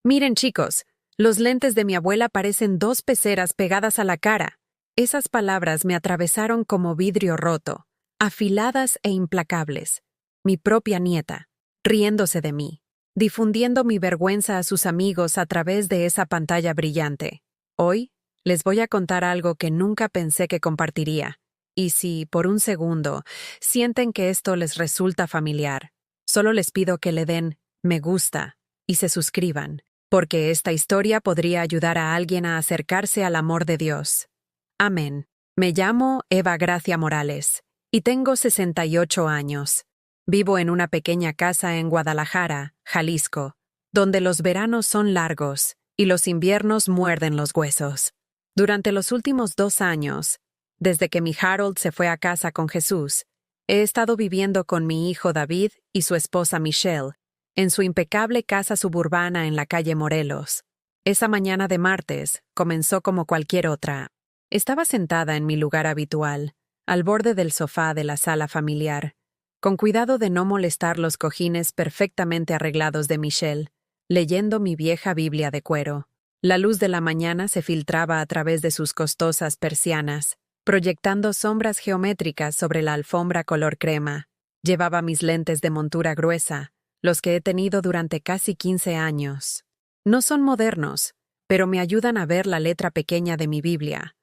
Miren, chicos, los lentes de mi abuela parecen dos peceras pegadas a la cara. Esas palabras me atravesaron como vidrio roto, afiladas e implacables. Mi propia nieta, riéndose de mí, difundiendo mi vergüenza a sus amigos a través de esa pantalla brillante. Hoy, les voy a contar algo que nunca pensé que compartiría. Y si, por un segundo, sienten que esto les resulta familiar, solo les pido que le den me gusta y se suscriban, porque esta historia podría ayudar a alguien a acercarse al amor de Dios. Amén. Me llamo Eva Gracia Morales y tengo 68 años. Vivo en una pequeña casa en Guadalajara, Jalisco, donde los veranos son largos y los inviernos muerden los huesos. Durante los últimos 2 años, desde que mi Harold se fue a casa con Jesús, he estado viviendo con mi hijo David y su esposa Michelle, en su impecable casa suburbana en la calle Morelos. Esa mañana de martes comenzó como cualquier otra. Estaba sentada en mi lugar habitual, al borde del sofá de la sala familiar, con cuidado de no molestar los cojines perfectamente arreglados de Michelle, leyendo mi vieja Biblia de cuero. La luz de la mañana se filtraba a través de sus costosas persianas, proyectando sombras geométricas sobre la alfombra color crema. Llevaba mis lentes de montura gruesa, los que he tenido durante casi 15 años. No son modernos, pero me ayudan a ver la letra pequeña de mi Biblia.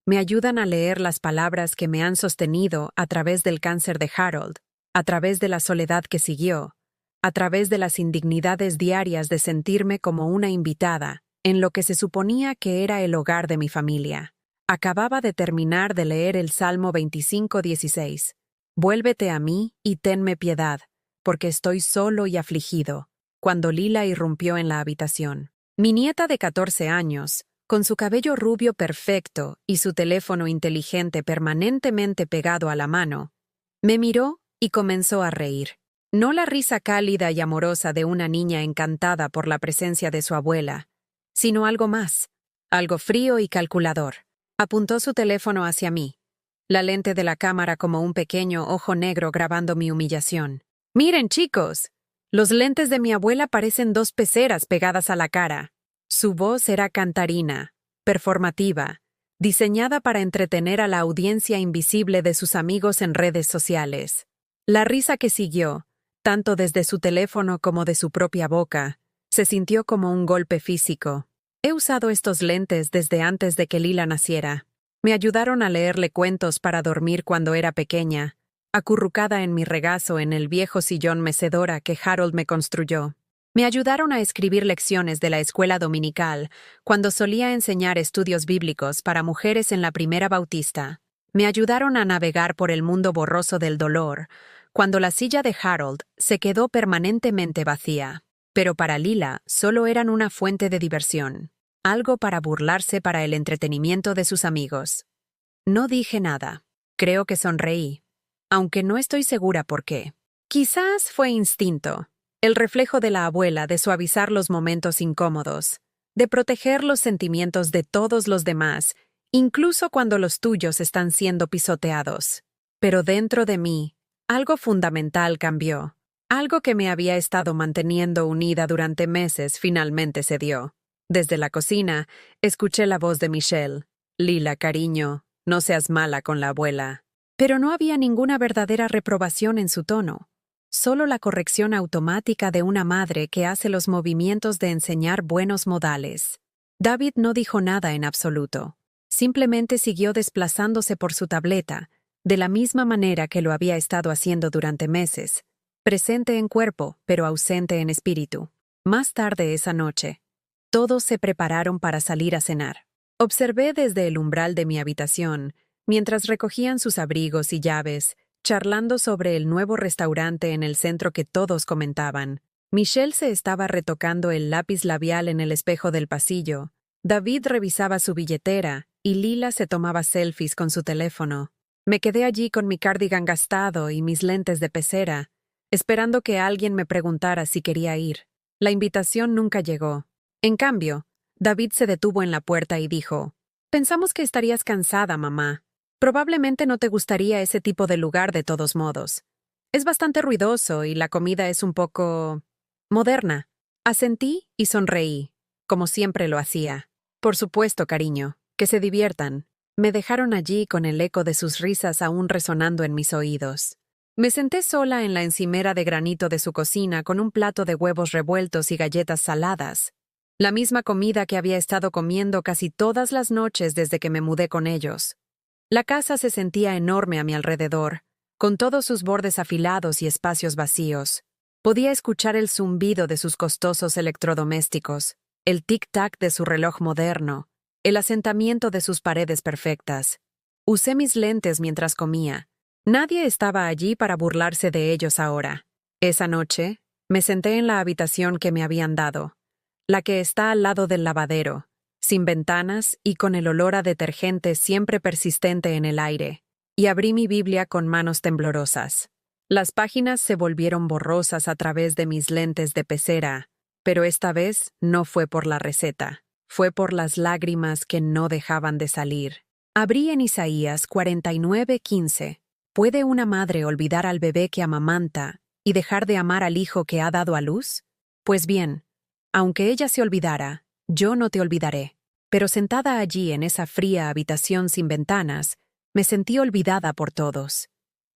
Me ayudan a leer las palabras que me han sostenido a través del cáncer de Harold, a través de la soledad que siguió, a través de las indignidades diarias de sentirme como una invitada en lo que se suponía que era el hogar de mi familia. Acababa de terminar de leer el Salmo 25:16. Vuélvete a mí y tenme piedad, porque estoy solo y afligido, cuando Lila irrumpió en la habitación. Mi nieta de 14 años, con su cabello rubio perfecto y su teléfono inteligente permanentemente pegado a la mano, me miró y comenzó a reír. No la risa cálida y amorosa de una niña encantada por la presencia de su abuela, sino algo más, algo frío y calculador. Apuntó su teléfono hacia mí, la lente de la cámara como un pequeño ojo negro grabando mi humillación. «Miren, chicos, los lentes de mi abuela parecen dos peceras pegadas a la cara». Su voz era cantarina, performativa, diseñada para entretener a la audiencia invisible de sus amigos en redes sociales. La risa que siguió, tanto desde su teléfono como de su propia boca, se sintió como un golpe físico. He usado estos lentes desde antes de que Lila naciera. Me ayudaron a leerle cuentos para dormir cuando era pequeña, acurrucada en mi regazo en el viejo sillón mecedora que Harold me construyó. Me ayudaron a escribir lecciones de la escuela dominical cuando solía enseñar estudios bíblicos para mujeres en la Primera Bautista. Me ayudaron a navegar por el mundo borroso del dolor cuando la silla de Harold se quedó permanentemente vacía. Pero para Lila solo eran una fuente de diversión, algo para burlarse para el entretenimiento de sus amigos. No dije nada. Creo que sonreí, aunque no estoy segura por qué. Quizás fue instinto, el reflejo de la abuela de suavizar los momentos incómodos, de proteger los sentimientos de todos los demás, incluso cuando los tuyos están siendo pisoteados. Pero dentro de mí, algo fundamental cambió. Algo que me había estado manteniendo unida durante meses finalmente se dio. Desde la cocina, escuché la voz de Michelle. «Lila, cariño, no seas mala con la abuela». Pero no había ninguna verdadera reprobación en su tono. Solo la corrección automática de una madre que hace los movimientos de enseñar buenos modales. David no dijo nada en absoluto. Simplemente siguió desplazándose por su tableta, de la misma manera que lo había estado haciendo durante meses. Presente en cuerpo, pero ausente en espíritu. Más tarde esa noche, todos se prepararon para salir a cenar. Observé desde el umbral de mi habitación, mientras recogían sus abrigos y llaves, charlando sobre el nuevo restaurante en el centro que todos comentaban. Michelle se estaba retocando el lápiz labial en el espejo del pasillo. David revisaba su billetera y Lila se tomaba selfies con su teléfono. Me quedé allí con mi cardigan gastado y mis lentes de pecera, esperando que alguien me preguntara si quería ir. La invitación nunca llegó. En cambio, David se detuvo en la puerta y dijo: «Pensamos que estarías cansada, mamá. Probablemente no te gustaría ese tipo de lugar de todos modos. Es bastante ruidoso y la comida es un poco moderna». Asentí y sonreí, como siempre lo hacía. Por supuesto, cariño, que se diviertan. Me dejaron allí con el eco de sus risas aún resonando en mis oídos. Me senté sola en la encimera de granito de su cocina con un plato de huevos revueltos y galletas saladas, la misma comida que había estado comiendo casi todas las noches desde que me mudé con ellos. La casa se sentía enorme a mi alrededor, con todos sus bordes afilados y espacios vacíos. Podía escuchar el zumbido de sus costosos electrodomésticos, el tic-tac de su reloj moderno, el asentamiento de sus paredes perfectas. Usé mis lentes mientras comía. Nadie estaba allí para burlarse de ellos ahora. Esa noche, me senté en la habitación que me habían dado, la que está al lado del lavadero, sin ventanas y con el olor a detergente siempre persistente en el aire, y abrí mi Biblia con manos temblorosas. Las páginas se volvieron borrosas a través de mis lentes de pecera, pero esta vez no fue por la receta, fue por las lágrimas que no dejaban de salir. Abrí en Isaías 49:15. ¿Puede una madre olvidar al bebé que amamanta y dejar de amar al hijo que ha dado a luz? Pues bien, aunque ella se olvidara, yo no te olvidaré. Pero sentada allí en esa fría habitación sin ventanas, me sentí olvidada por todos,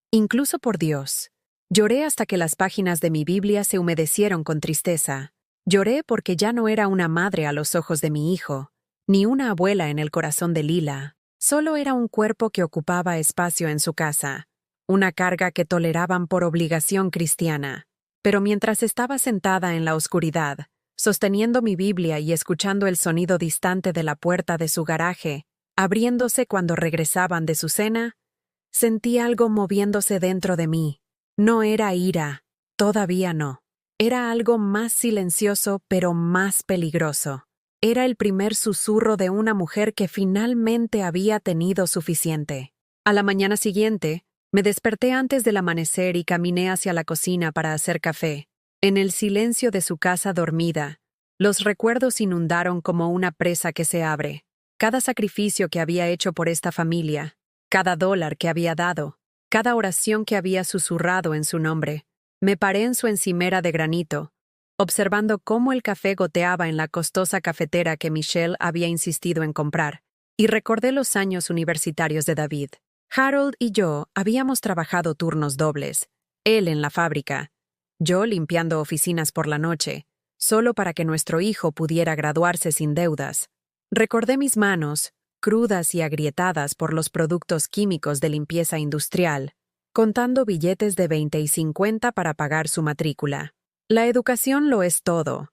incluso por Dios. Lloré hasta que las páginas de mi Biblia se humedecieron con tristeza. Lloré porque ya no era una madre a los ojos de mi hijo, ni una abuela en el corazón de Lila. Solo era un cuerpo que ocupaba espacio en su casa, una carga que toleraban por obligación cristiana. Pero mientras estaba sentada en la oscuridad, sosteniendo mi Biblia y escuchando el sonido distante de la puerta de su garaje, abriéndose cuando regresaban de su cena, sentí algo moviéndose dentro de mí. No era ira, todavía no. Era algo más silencioso pero más peligroso. Era el primer susurro de una mujer que finalmente había tenido suficiente. A la mañana siguiente, me desperté antes del amanecer y caminé hacia la cocina para hacer café. En el silencio de su casa dormida, los recuerdos inundaron como una presa que se abre. Cada sacrificio que había hecho por esta familia, cada dólar que había dado, cada oración que había susurrado en su nombre. Me paré en su encimera de granito, observando cómo el café goteaba en la costosa cafetera que Michelle había insistido en comprar, y recordé los años universitarios de David. Harold y yo habíamos trabajado turnos dobles, él en la fábrica, yo limpiando oficinas por la noche, solo para que nuestro hijo pudiera graduarse sin deudas. Recordé mis manos, crudas y agrietadas por los productos químicos de limpieza industrial, contando billetes de 20 y 50 para pagar su matrícula. La educación lo es todo,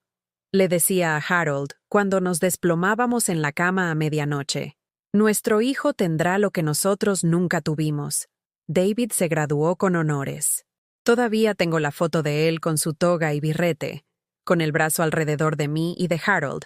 le decía a Harold cuando nos desplomábamos en la cama a medianoche. Nuestro hijo tendrá lo que nosotros nunca tuvimos. David se graduó con honores. Todavía tengo la foto de él con su toga y birrete, con el brazo alrededor de mí y de Harold,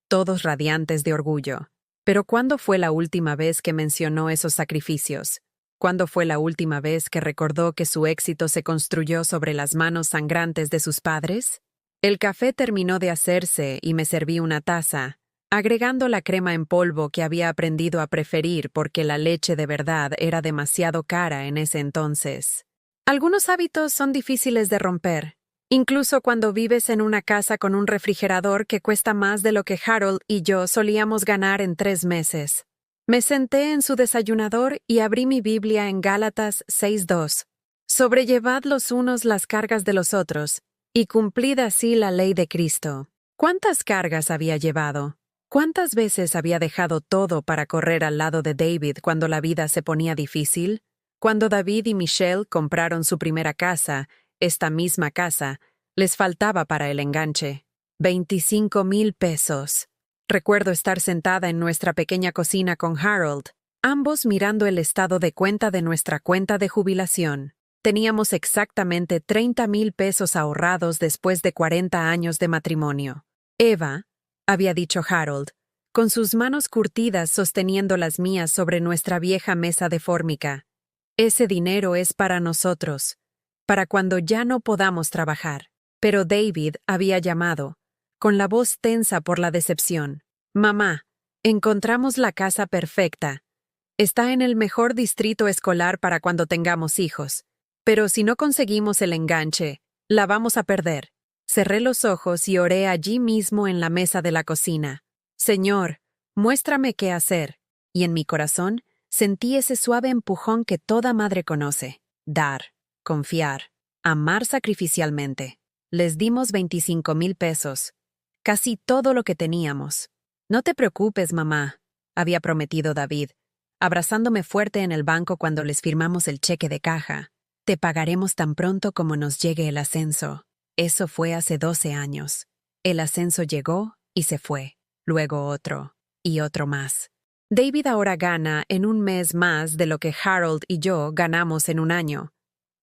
todos radiantes de orgullo. Pero ¿cuándo fue la última vez que mencionó esos sacrificios? ¿Cuándo fue la última vez que recordó que su éxito se construyó sobre las manos sangrantes de sus padres? El café terminó de hacerse y me serví una taza, agregando la crema en polvo que había aprendido a preferir porque la leche de verdad era demasiado cara en ese entonces. Algunos hábitos son difíciles de romper, incluso cuando vives en una casa con un refrigerador que cuesta más de lo que Harold y yo solíamos ganar en 3 meses. Me senté en su desayunador y abrí mi Biblia en Gálatas 6:2. Sobrellevad los unos las cargas de los otros, y cumplid así la ley de Cristo. ¿Cuántas cargas había llevado? ¿Cuántas veces había dejado todo para correr al lado de David cuando la vida se ponía difícil? Cuando David y Michelle compraron su primera casa, esta misma casa, les faltaba para el enganche 25,000 pesos. Recuerdo estar sentada en nuestra pequeña cocina con Harold, ambos mirando el estado de cuenta de nuestra cuenta de jubilación. Teníamos exactamente 30,000 pesos ahorrados después de 40 años de matrimonio. Eva, había dicho Harold, con sus manos curtidas sosteniendo las mías sobre nuestra vieja mesa de fórmica. Ese dinero es para nosotros, para cuando ya no podamos trabajar. Pero David había llamado, con la voz tensa por la decepción. Mamá, encontramos la casa perfecta. Está en el mejor distrito escolar para cuando tengamos hijos. Pero si no conseguimos el enganche, la vamos a perder. Cerré los ojos y oré allí mismo en la mesa de la cocina. Señor, muéstrame qué hacer. Y en mi corazón sentí ese suave empujón que toda madre conoce. Dar, confiar, amar sacrificialmente. Les dimos 25,000 pesos. Casi todo lo que teníamos. No te preocupes, mamá, había prometido David, abrazándome fuerte en el banco cuando les firmamos el cheque de caja. Te pagaremos tan pronto como nos llegue el ascenso. Eso fue hace 12 años. El ascenso llegó y se fue. Luego otro, y otro más. David ahora gana en un mes más de lo que Harold y yo ganamos en un año.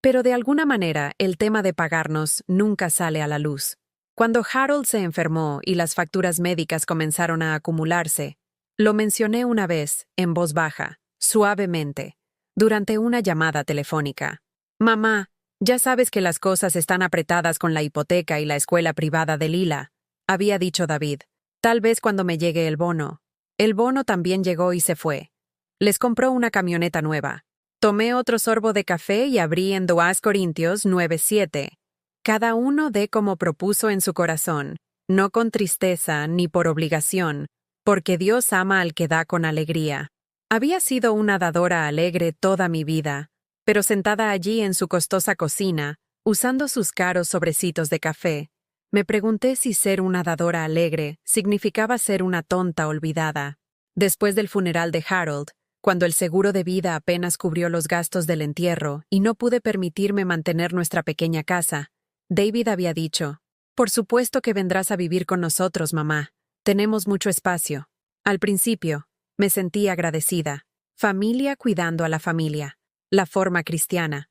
Pero de alguna manera el tema de pagarnos nunca sale a la luz. Cuando Harold se enfermó y las facturas médicas comenzaron a acumularse, lo mencioné una vez, en voz baja, suavemente, durante una llamada telefónica. Mamá, ya sabes que las cosas están apretadas con la hipoteca y la escuela privada de Lila, había dicho David. Tal vez cuando me llegue el bono. El bono también llegó y se fue. Les compró una camioneta nueva. Tomé otro sorbo de café y abrí en 2 Corintios 9:7. Cada uno dé como propuso en su corazón, no con tristeza ni por obligación, porque Dios ama al que da con alegría. Había sido una dadora alegre toda mi vida, pero sentada allí en su costosa cocina, usando sus caros sobrecitos de café, me pregunté si ser una dadora alegre significaba ser una tonta olvidada. Después del funeral de Harold, cuando el seguro de vida apenas cubrió los gastos del entierro y no pude permitirme mantener nuestra pequeña casa, David había dicho, «Por supuesto que vendrás a vivir con nosotros, mamá. Tenemos mucho espacio». Al principio, me sentí agradecida. Familia cuidando a la familia. La forma cristiana.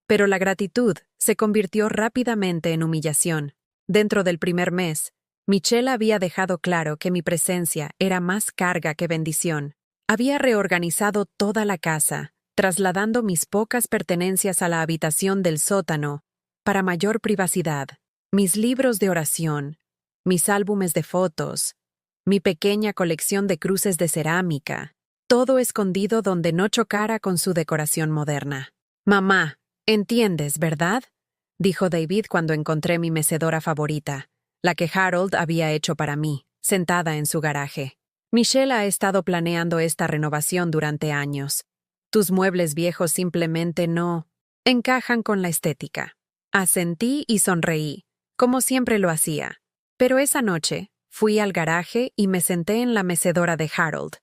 Pero la gratitud se convirtió rápidamente en humillación. Dentro del primer mes, Michelle había dejado claro que mi presencia era más carga que bendición. Había reorganizado toda la casa, trasladando mis pocas pertenencias a la habitación del sótano para mayor privacidad. Mis libros de oración, mis álbumes de fotos, mi pequeña colección de cruces de cerámica, todo escondido donde no chocara con su decoración moderna. «Mamá, entiendes, ¿verdad?», dijo David cuando encontré mi mecedora favorita, la que Harold había hecho para mí, sentada en su garaje. «Michelle ha estado planeando esta renovación durante años. Tus muebles viejos simplemente no encajan con la estética». Asentí y sonreí, como siempre lo hacía. Pero esa noche, fui al garaje y me senté en la mecedora de Harold,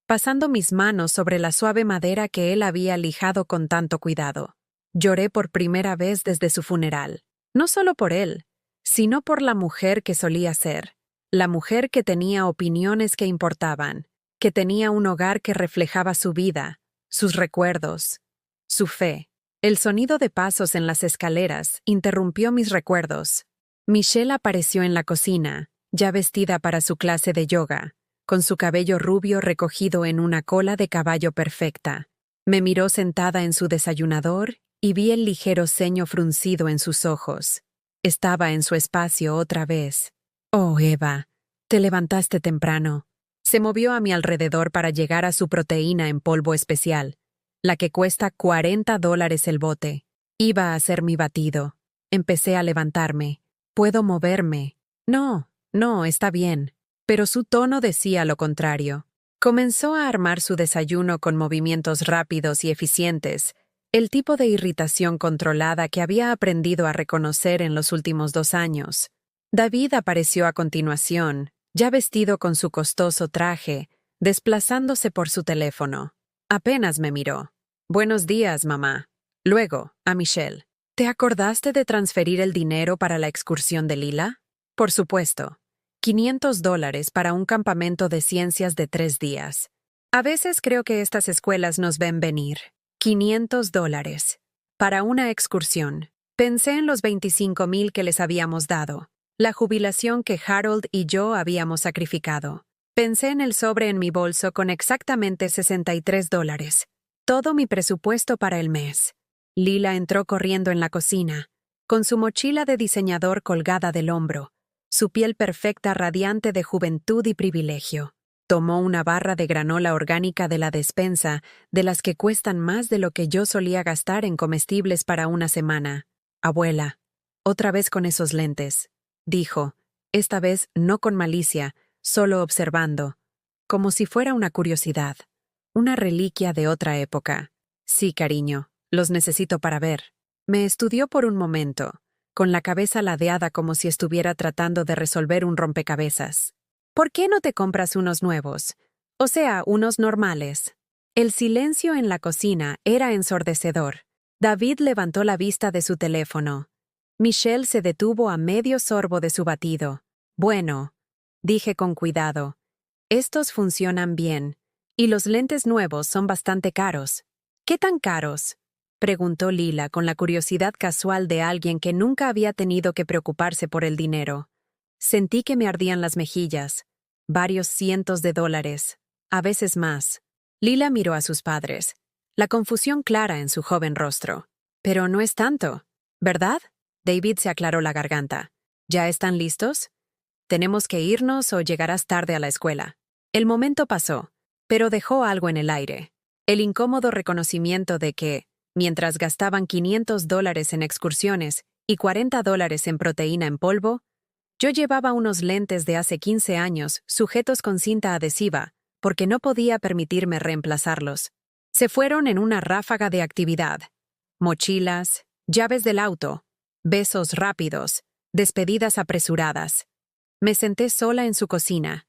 pasando mis manos sobre la suave madera que él había lijado con tanto cuidado. Lloré por primera vez desde su funeral, no solo por él, sino por la mujer que solía ser, la mujer que tenía opiniones que importaban, que tenía un hogar que reflejaba su vida, sus recuerdos, su fe. El sonido de pasos en las escaleras interrumpió mis recuerdos. Michelle apareció en la cocina, ya vestida para su clase de yoga, con su cabello rubio recogido en una cola de caballo perfecta. Me miró sentada en su desayunador y vi el ligero ceño fruncido en sus ojos. Estaba en su espacio otra vez. «Oh, Eva, te levantaste temprano». Se movió a mi alrededor para llegar a su proteína en polvo especial, la que cuesta $40 el bote. Iba a hacer mi batido. Empecé a levantarme. «Puedo moverme». «No, no, está bien». Pero su tono decía lo contrario. Comenzó a armar su desayuno con movimientos rápidos y eficientes, el tipo de irritación controlada que había aprendido a reconocer en los últimos 2 años. David apareció a continuación, ya vestido con su costoso traje, desplazándose por su teléfono. Apenas me miró. «Buenos días, mamá». Luego, a Michelle. «¿Te acordaste de transferir el dinero para la excursión de Lila?» «Por supuesto. $500 para un campamento de ciencias de 3 días. A veces creo que estas escuelas nos ven venir. $500. Para una excursión. Pensé en los 25,000 que les habíamos dado, la jubilación que Harold y yo habíamos sacrificado. Pensé en el sobre en mi bolso con exactamente $63. Todo mi presupuesto para el mes. Lila entró corriendo en la cocina, con su mochila de diseñador colgada del hombro, su piel perfecta radiante de juventud y privilegio. Tomó una barra de granola orgánica de la despensa, de las que cuestan más de lo que yo solía gastar en comestibles para una semana. «Abuela, otra vez con esos lentes». dijo, esta vez no con malicia, solo observando, como si fuera una curiosidad, una reliquia de otra época. Sí, cariño, los necesito para ver. Me estudió por un momento, con la cabeza ladeada como si estuviera tratando de resolver un rompecabezas. ¿Por qué no te compras unos nuevos? O sea, unos normales. El silencio en la cocina era ensordecedor. David levantó la vista de su teléfono. Michelle se detuvo a medio sorbo de su batido. Bueno, dije con cuidado. Estos funcionan bien, y los lentes nuevos son bastante caros. ¿Qué tan caros?, preguntó Lila con la curiosidad casual de alguien que nunca había tenido que preocuparse por el dinero. Sentí que me ardían las mejillas. Varios cientos de dólares, a veces más. Lila miró a sus padres, la confusión clara en su joven rostro. Pero no es tanto, ¿verdad? David se aclaró la garganta. ¿Ya están listos? ¿Tenemos que irnos o llegarás tarde a la escuela? El momento pasó, pero dejó algo en el aire. El incómodo reconocimiento de que, mientras gastaban $500 en excursiones y $40 en proteína en polvo, yo llevaba unos lentes de hace 15 años sujetos con cinta adhesiva, porque no podía permitirme reemplazarlos. Se fueron en una ráfaga de actividad. Mochilas, llaves del auto, besos rápidos, despedidas apresuradas. Me senté sola en su cocina,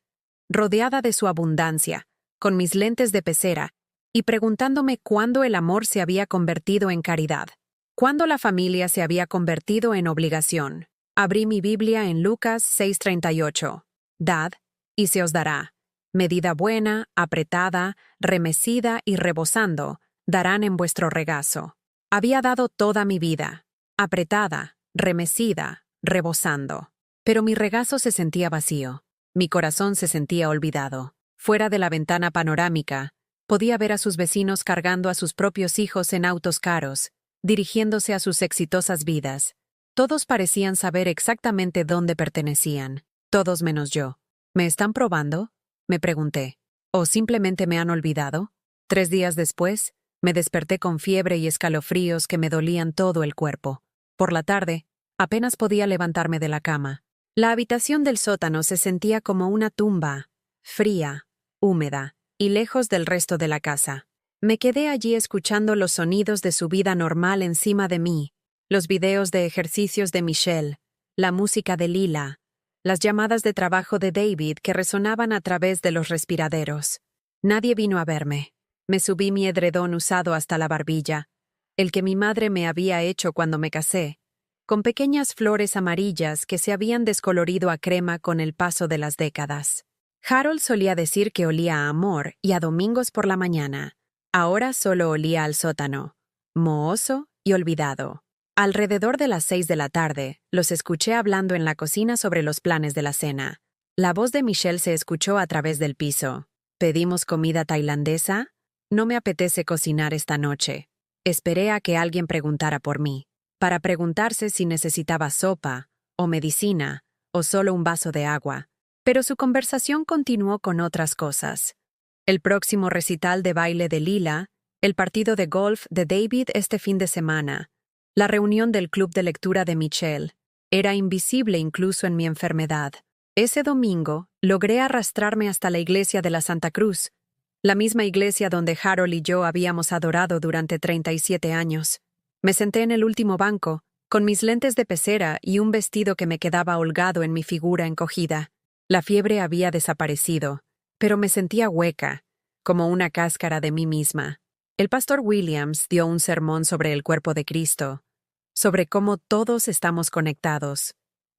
rodeada de su abundancia, con mis lentes de pecera, y preguntándome cuándo el amor se había convertido en caridad, cuándo la familia se había convertido en obligación. Abrí mi Biblia en Lucas 6:38. Dad, y se os dará. Medida buena, apretada, remecida y rebosando, darán en vuestro regazo. Había dado toda mi vida, apretada, remecida, rebosando. Pero mi regazo se sentía vacío. Mi corazón se sentía olvidado. Fuera de la ventana panorámica, podía ver a sus vecinos cargando a sus propios hijos en autos caros, dirigiéndose a sus exitosas vidas. Todos parecían saber exactamente dónde pertenecían, todos menos yo. ¿Me están probando?, me pregunté. ¿O simplemente me han olvidado? 3 días después, me desperté con fiebre y escalofríos que me dolían todo el cuerpo. Por la tarde, apenas podía levantarme de la cama. La habitación del sótano se sentía como una tumba, fría, húmeda, y lejos del resto de la casa. Me quedé allí escuchando los sonidos de su vida normal encima de mí, los videos de ejercicios de Michelle, la música de Lila, las llamadas de trabajo de David que resonaban a través de los respiraderos. Nadie vino a verme. Me subí mi edredón usado hasta la barbilla, el que mi madre me había hecho cuando me casé, con pequeñas flores amarillas que se habían descolorido a crema con el paso de las décadas. Harold solía decir que olía a amor y a domingos por la mañana. Ahora solo olía al sótano, mohoso y olvidado. Alrededor de las 6 de la tarde, los escuché hablando en la cocina sobre los planes de la cena. La voz de Michelle se escuchó a través del piso. ¿Pedimos comida tailandesa? No me apetece cocinar esta noche. Esperé a que alguien preguntara por mí, para preguntarse si necesitaba sopa, o medicina, o solo un vaso de agua. Pero su conversación continuó con otras cosas. El próximo recital de baile de Lila, el partido de golf de David este fin de semana, la reunión del club de lectura de Michelle. Era invisible incluso en mi enfermedad. Ese domingo, logré arrastrarme hasta la iglesia de la Santa Cruz, la misma iglesia donde Harold y yo habíamos adorado durante 37 años. Me senté en el último banco, con mis lentes de pecera y un vestido que me quedaba holgado en mi figura encogida. La fiebre había desaparecido, pero me sentía hueca, como una cáscara de mí misma. El pastor Williams dio un sermón sobre el cuerpo de Cristo, sobre cómo todos estamos conectados,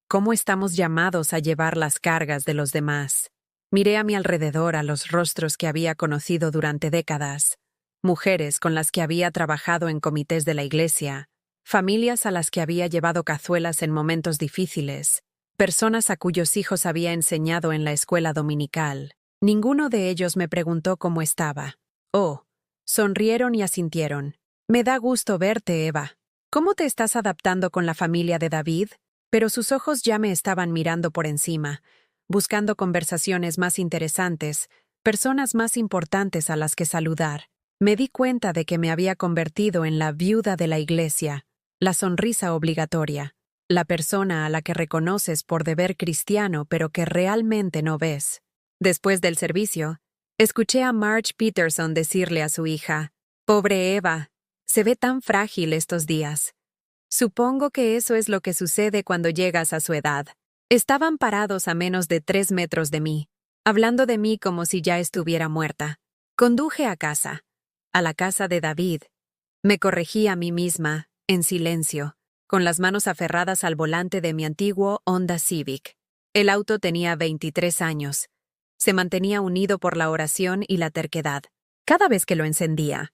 cómo estamos llamados a llevar las cargas de los demás. Miré a mi alrededor a los rostros que había conocido durante décadas, mujeres con las que había trabajado en comités de la iglesia, familias a las que había llevado cazuelas en momentos difíciles, personas a cuyos hijos había enseñado en la escuela dominical. Ninguno de ellos me preguntó cómo estaba. Oh, sonrieron y asintieron. Me da gusto verte, Eva. ¿Cómo te estás adaptando con la familia de David? Pero sus ojos ya me estaban mirando por encima, buscando conversaciones más interesantes, personas más importantes a las que saludar. Me di cuenta de que me había convertido en la viuda de la iglesia, la sonrisa obligatoria. la persona a la que reconoces por deber cristiano pero que realmente no ves. Después del servicio, escuché a Marge Peterson decirle a su hija, «Pobre Eva, se ve tan frágil estos días». Supongo que eso es lo que sucede cuando llegas a su edad. Estaban parados a menos de 3 metros de mí, hablando de mí como si ya estuviera muerta. Conduje a casa, a la casa de David. Me corregí a mí misma, en silencio, con las manos aferradas al volante de mi antiguo Honda Civic. El auto tenía 23 años. Se mantenía unido por la oración y la terquedad. Cada vez que lo encendía,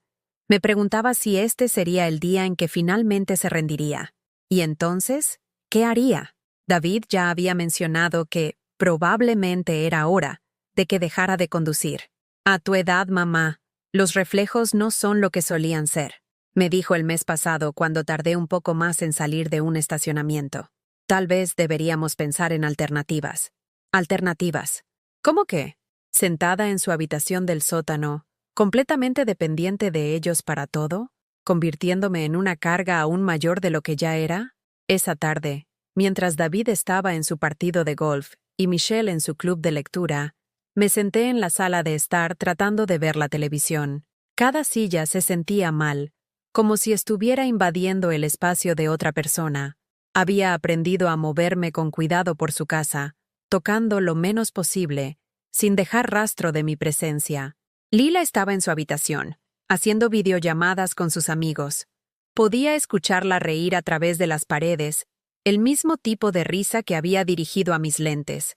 me preguntaba si este sería el día en que finalmente se rendiría. Y entonces, ¿qué haría? David ya había mencionado que probablemente era hora de que dejara de conducir. «A tu edad, mamá, los reflejos no son lo que solían ser», me dijo el mes pasado cuando tardé un poco más en salir de un estacionamiento. Tal vez deberíamos pensar en alternativas. Alternativas. ¿Cómo qué? Sentada en su habitación del sótano, completamente dependiente de ellos para todo, convirtiéndome en una carga aún mayor de lo que ya era. Esa tarde, mientras David estaba en su partido de golf y Michelle en su club de lectura, me senté en la sala de estar tratando de ver la televisión. Cada silla se sentía mal, como si estuviera invadiendo el espacio de otra persona. Había aprendido a moverme con cuidado por su casa, tocando lo menos posible, sin dejar rastro de mi presencia. Lila estaba en su habitación, haciendo videollamadas con sus amigos. Podía escucharla reír a través de las paredes, el mismo tipo de risa que había dirigido a mis lentes.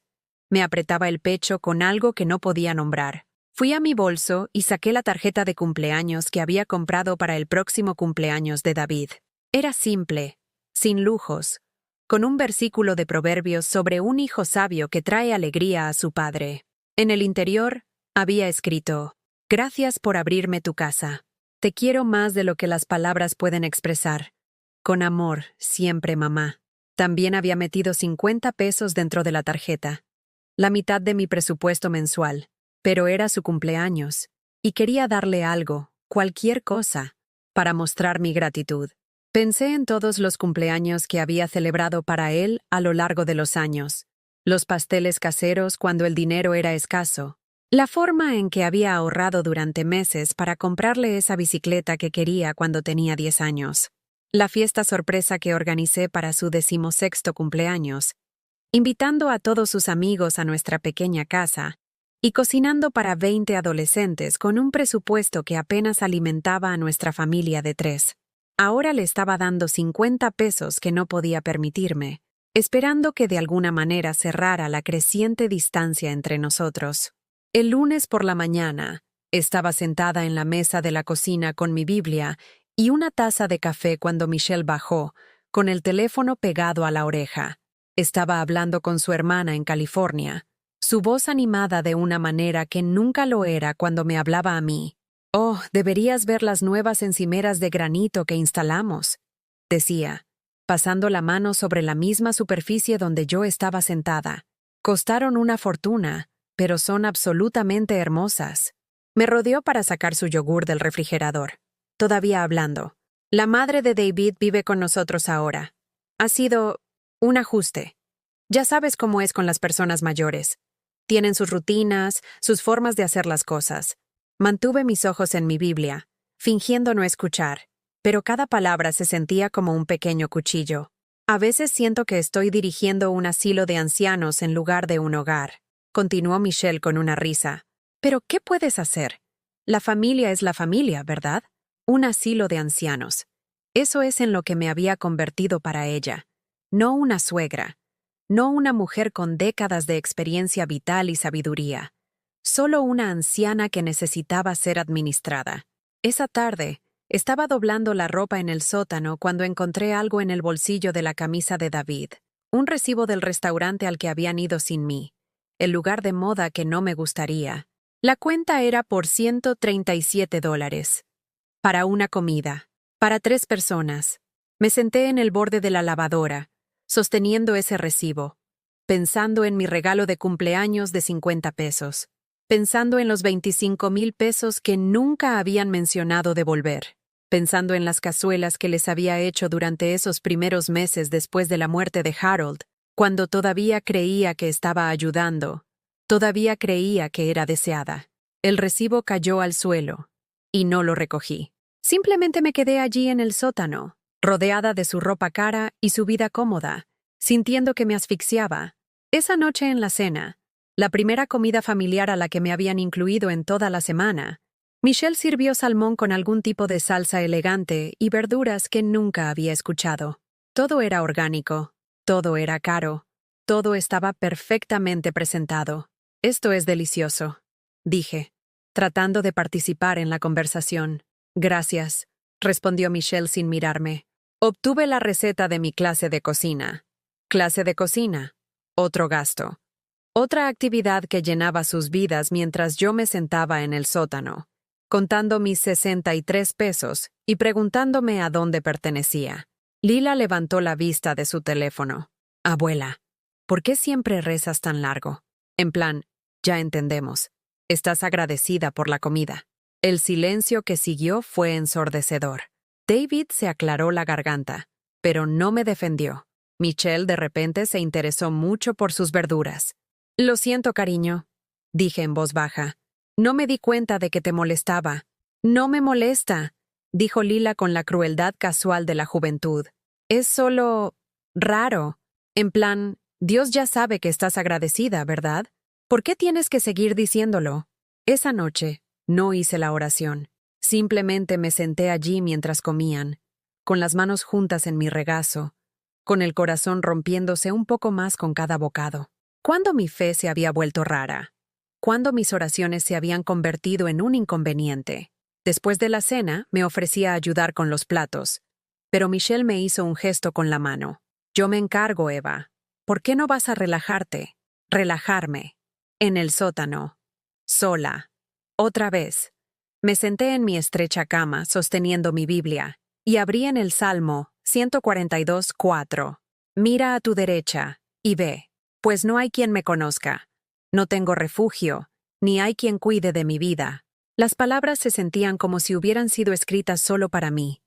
Me apretaba el pecho con algo que no podía nombrar. Fui a mi bolso y saqué la tarjeta de cumpleaños que había comprado para el próximo cumpleaños de David. Era simple, sin lujos, con un versículo de Proverbios sobre un hijo sabio que trae alegría a su padre. En el interior, había escrito, «Gracias por abrirme tu casa. Te quiero más de lo que las palabras pueden expresar. Con amor, siempre, mamá». También había metido 50 pesos dentro de la tarjeta, la mitad de mi presupuesto mensual, pero era su cumpleaños, y quería darle algo, cualquier cosa, para mostrar mi gratitud. Pensé en todos los cumpleaños que había celebrado para él a lo largo de los años, los pasteles caseros cuando el dinero era escaso, la forma en que había ahorrado durante meses para comprarle esa bicicleta que quería cuando tenía 10 años, la fiesta sorpresa que organicé para su 16º cumpleaños, invitando a todos sus amigos a nuestra pequeña casa y cocinando para 20 adolescentes con un presupuesto que apenas alimentaba a nuestra familia de 3. Ahora le estaba dando 50 pesos que no podía permitirme, esperando que de alguna manera cerrara la creciente distancia entre nosotros. El lunes por la mañana, estaba sentada en la mesa de la cocina con mi Biblia y una taza de café cuando Michelle bajó, con el teléfono pegado a la oreja. Estaba hablando con su hermana en California, su voz animada de una manera que nunca lo era cuando me hablaba a mí. «Oh, deberías ver las nuevas encimeras de granito que instalamos», decía, pasando la mano sobre la misma superficie donde yo estaba sentada. «Costaron una fortuna, pero son absolutamente hermosas». Me rodeó para sacar su yogur del refrigerador. Todavía hablando. «La madre de David vive con nosotros ahora. Ha sido un ajuste. Ya sabes cómo es con las personas mayores. Tienen sus rutinas, sus formas de hacer las cosas». Mantuve mis ojos en mi Biblia, fingiendo no escuchar, pero cada palabra se sentía como un pequeño cuchillo. «A veces siento que estoy dirigiendo un asilo de ancianos en lugar de un hogar», continuó Michelle con una risa. «Pero, ¿qué puedes hacer? La familia es la familia, ¿verdad? Un asilo de ancianos. Eso es en lo que me había convertido para ella. No una suegra. No una mujer con décadas de experiencia vital y sabiduría. Solo una anciana que necesitaba ser administrada. Esa tarde, estaba doblando la ropa en el sótano cuando encontré algo en el bolsillo de la camisa de David. Un recibo del restaurante al que habían ido sin mí. El lugar de moda que no me gustaría. La cuenta era por $137. Para una comida. Para 3 personas. Me senté en el borde de la lavadora, sosteniendo ese recibo, pensando en mi regalo de cumpleaños de 50 pesos. Pensando en los 25,000 pesos que nunca habían mencionado devolver. pensando en las cazuelas que les había hecho durante esos primeros meses después de la muerte de Harold, cuando todavía creía que estaba ayudando, todavía creía que era deseada. El recibo cayó al suelo, y no lo recogí. Simplemente me quedé allí en el sótano, rodeada de su ropa cara y su vida cómoda, sintiendo que me asfixiaba. Esa noche en la cena, la primera comida familiar a la que me habían incluido en toda la semana, Michelle sirvió salmón con algún tipo de salsa elegante y verduras que nunca había escuchado. Todo era orgánico, todo era caro, todo estaba perfectamente presentado. Esto es delicioso, dije, tratando de participar en la conversación. Gracias, respondió Michelle sin mirarme. Obtuve la receta de mi clase de cocina. Clase de cocina. Otro gasto. Otra actividad que llenaba sus vidas mientras yo me sentaba en el sótano, contando mis 63 pesos y preguntándome a dónde pertenecía. Lila levantó la vista de su teléfono. Abuela, ¿por qué siempre rezas tan largo? En plan, ya entendemos. Estás agradecida por la comida. El silencio que siguió fue ensordecedor. David se aclaró la garganta, pero no me defendió. Michelle de repente se interesó mucho por sus verduras. Lo siento, cariño, dije en voz baja. No me di cuenta de que te molestaba. No me molesta, dijo Lila con la crueldad casual de la juventud. Es solo raro. En plan, Dios ya sabe que estás agradecida, ¿verdad? ¿Por qué tienes que seguir diciéndolo? Esa noche no hice la oración. Simplemente me senté allí mientras comían, con las manos juntas en mi regazo, con el corazón rompiéndose un poco más con cada bocado. ¿Cuándo mi fe se había vuelto rara? ¿Cuándo mis oraciones se habían convertido en un inconveniente? Después de la cena, me ofrecía ayudar con los platos, pero Michelle me hizo un gesto con la mano. Yo me encargo, Eva. ¿Por qué no vas a relajarte? Relajarme. En el sótano. Sola. Otra vez. Me senté en mi estrecha cama, sosteniendo mi Biblia, y abrí en el Salmo 142:4. Mira a tu derecha, y ve, pues no hay quien me conozca. No tengo refugio, ni hay quien cuide de mi vida. Las palabras se sentían como si hubieran sido escritas solo para mí.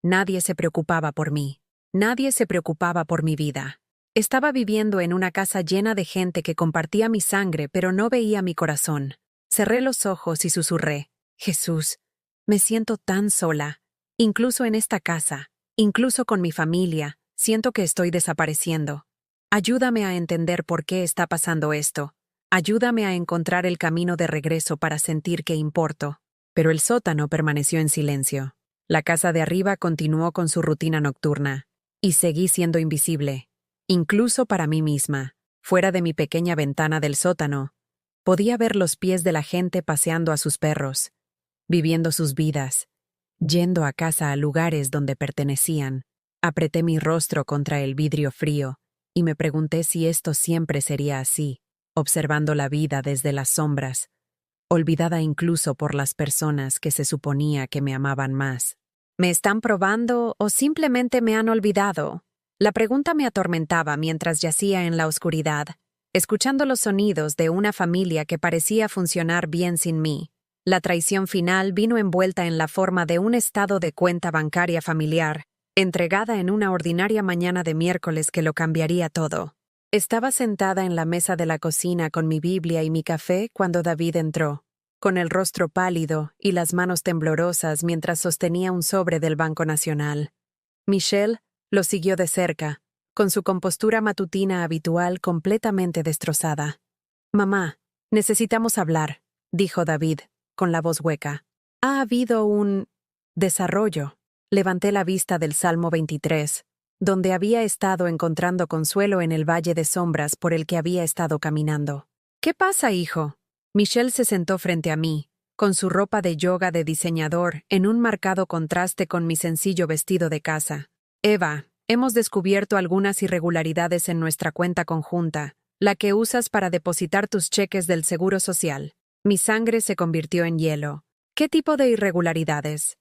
Nadie se preocupaba por mí. Nadie se preocupaba por mi vida. Estaba viviendo en una casa llena de gente que compartía mi sangre, pero no veía mi corazón. Cerré los ojos y susurré: Jesús, me siento tan sola. Incluso en esta casa, incluso con mi familia, siento que estoy desapareciendo. Ayúdame a entender por qué está pasando esto. Ayúdame a encontrar el camino de regreso para sentir que importo. Pero el sótano permaneció en silencio. La casa de arriba continuó con su rutina nocturna. Y seguí siendo invisible. Incluso para mí misma. Fuera de mi pequeña ventana del sótano, podía ver los pies de la gente paseando a sus perros, viviendo sus vidas, yendo a casa a lugares donde pertenecían. Apreté mi rostro contra el vidrio frío y me pregunté si esto siempre sería así, observando la vida desde las sombras, olvidada incluso por las personas que se suponía que me amaban más. ¿Me están probando o simplemente me han olvidado? La pregunta me atormentaba mientras yacía en la oscuridad, escuchando los sonidos de una familia que parecía funcionar bien sin mí. La traición final vino envuelta en la forma de un estado de cuenta bancaria familiar, entregada en una ordinaria mañana de miércoles que lo cambiaría todo. Estaba sentada en la mesa de la cocina con mi Biblia y mi café cuando David entró, con el rostro pálido y las manos temblorosas mientras sostenía un sobre del Banco Nacional. Michelle lo siguió de cerca, con su compostura matutina habitual completamente destrozada. «Mamá, necesitamos hablar», dijo David, con la voz hueca. «Ha habido un desarrollo». Levanté la vista del Salmo 23, donde había estado encontrando consuelo en el valle de sombras por el que había estado caminando. «¿Qué pasa, hijo?» Michelle se sentó frente a mí, con su ropa de yoga de diseñador en un marcado contraste con mi sencillo vestido de casa. «Eva, hemos descubierto algunas irregularidades en nuestra cuenta conjunta, la que usas para depositar tus cheques del Seguro Social». Mi sangre se convirtió en hielo. «¿Qué tipo de irregularidades?»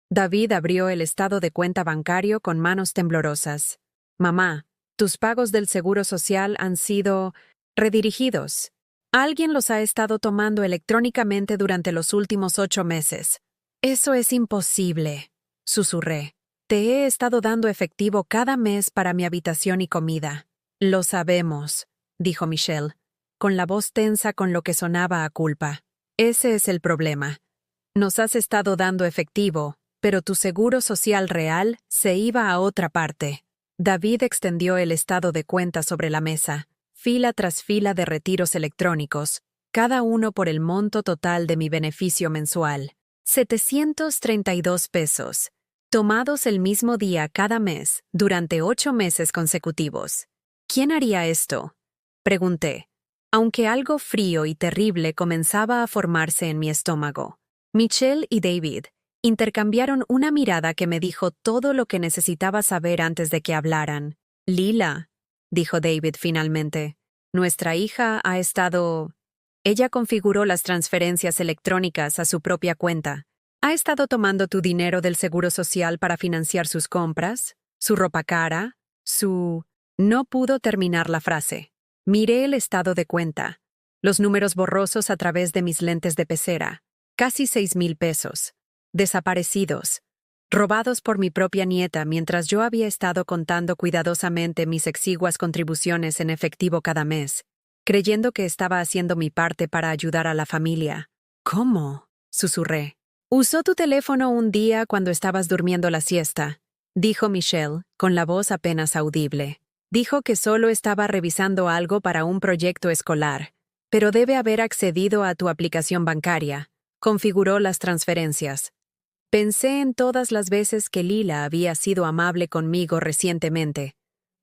David abrió el estado de cuenta bancario con manos temblorosas. «Mamá, tus pagos del Seguro Social han sido redirigidos. Alguien los ha estado tomando electrónicamente durante los últimos 8 meses. Eso es imposible». susurré. Te he estado dando efectivo cada mes para mi habitación y comida. Lo sabemos, dijo Michelle, con la voz tensa con lo que sonaba a culpa. Ese es el problema. Nos has estado dando efectivo, pero tu seguro social real se iba a otra parte. David extendió el estado de cuenta sobre la mesa, fila tras fila de retiros electrónicos, cada uno por el monto total de mi beneficio mensual. 732 pesos, tomados el mismo día cada mes, durante 8 meses consecutivos. ¿Quién haría esto? Pregunté, aunque algo frío y terrible comenzaba a formarse en mi estómago. Michelle y David intercambiaron una mirada que me dijo todo lo que necesitaba saber antes de que hablaran. Lila, dijo David finalmente, nuestra hija ha estado... Ella configuró las transferencias electrónicas a su propia cuenta. ¿Ha estado tomando tu dinero del seguro social para financiar sus compras? ¿Su ropa cara? ¿Su...? No pudo terminar la frase. Miré el estado de cuenta. Los números borrosos a través de mis lentes de pecera. Casi 6,000 pesos. Desaparecidos. Robados por mi propia nieta mientras yo había estado contando cuidadosamente mis exiguas contribuciones en efectivo cada mes, creyendo que estaba haciendo mi parte para ayudar a la familia. ¿Cómo? Susurré. Usó tu teléfono un día cuando estabas durmiendo la siesta, dijo Michelle, con la voz apenas audible. Dijo que solo estaba revisando algo para un proyecto escolar, pero debe haber accedido a tu aplicación bancaria. Configuró las transferencias. Pensé en todas las veces que Lila había sido amable conmigo recientemente.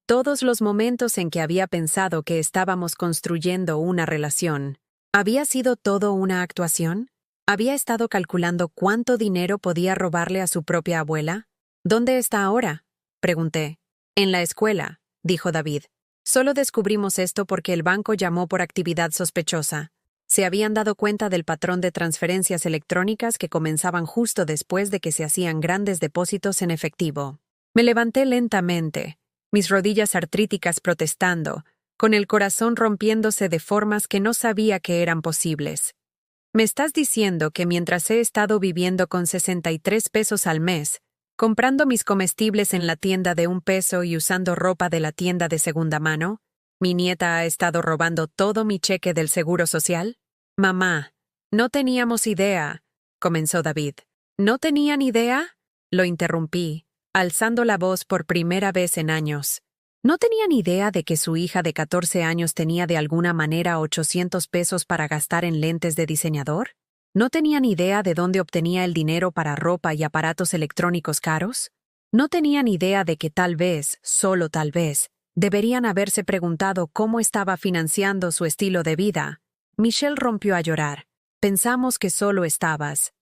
Todos los momentos en que había pensado que estábamos construyendo una relación. ¿Había sido todo una actuación? ¿Había estado calculando cuánto dinero podía robarle a su propia abuela? ¿Dónde está ahora? Pregunté. En la escuela, dijo David. Solo descubrimos esto porque el banco llamó por actividad sospechosa. Se habían dado cuenta del patrón de transferencias electrónicas que comenzaban justo después de que se hacían grandes depósitos en efectivo. Me levanté lentamente, mis rodillas artríticas protestando, con el corazón rompiéndose de formas que no sabía que eran posibles. ¿Me estás diciendo que mientras he estado viviendo con 63 pesos al mes, comprando mis comestibles en la tienda de 1 peso y usando ropa de la tienda de segunda mano, mi nieta ha estado robando todo mi cheque del seguro social? Mamá, no teníamos idea, comenzó David. ¿No tenían idea? Lo interrumpí, alzando la voz por primera vez en años. ¿No tenían idea de que su hija de 14 años tenía de alguna manera 800 pesos para gastar en lentes de diseñador? ¿No tenían idea de dónde obtenía el dinero para ropa y aparatos electrónicos caros? ¿No tenían idea de que tal vez, solo tal vez, deberían haberse preguntado cómo estaba financiando su estilo de vida? Michelle rompió a llorar. Pensamos que solo estabas.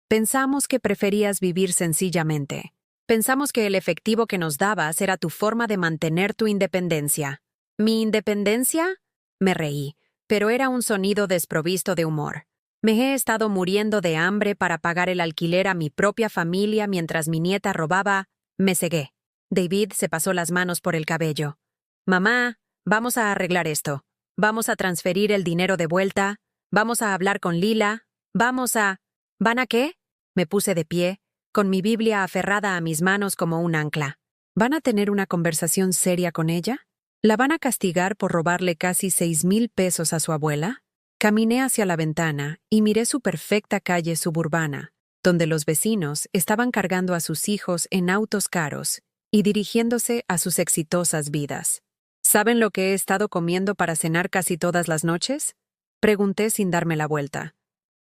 Pensamos que preferías vivir sencillamente. Pensamos que el efectivo que nos dabas era tu forma de mantener tu independencia. ¿Mi independencia? Me reí, pero era un sonido desprovisto de humor. Me he estado muriendo de hambre para pagar el alquiler a mi propia familia mientras mi nieta robaba. Me cegué. David se pasó las manos por el cabello. Mamá, vamos a arreglar esto. Vamos a transferir el dinero de vuelta. Vamos a hablar con Lila. Vamos a... ¿Van a qué? Me puse de pie, con mi Biblia aferrada a mis manos como un ancla. ¿Van a tener una conversación seria con ella? ¿La van a castigar por robarle casi 6,000 pesos a su abuela? Caminé hacia la ventana y miré su perfecta calle suburbana, donde los vecinos estaban cargando a sus hijos en autos caros y dirigiéndose a sus exitosas vidas. ¿Saben lo que he estado comiendo para cenar casi todas las noches? Pregunté sin darme la vuelta.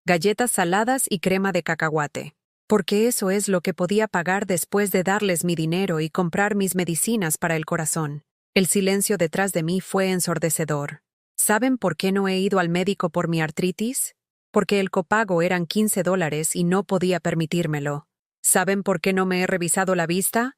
Galletas saladas y crema de cacahuate, porque eso es lo que podía pagar después de darles mi dinero y comprar mis medicinas para el corazón. El silencio detrás de mí fue ensordecedor. ¿Saben por qué no he ido al médico por mi artritis? Porque el copago eran $15 y no podía permitírmelo. ¿Saben por qué no me he revisado la vista?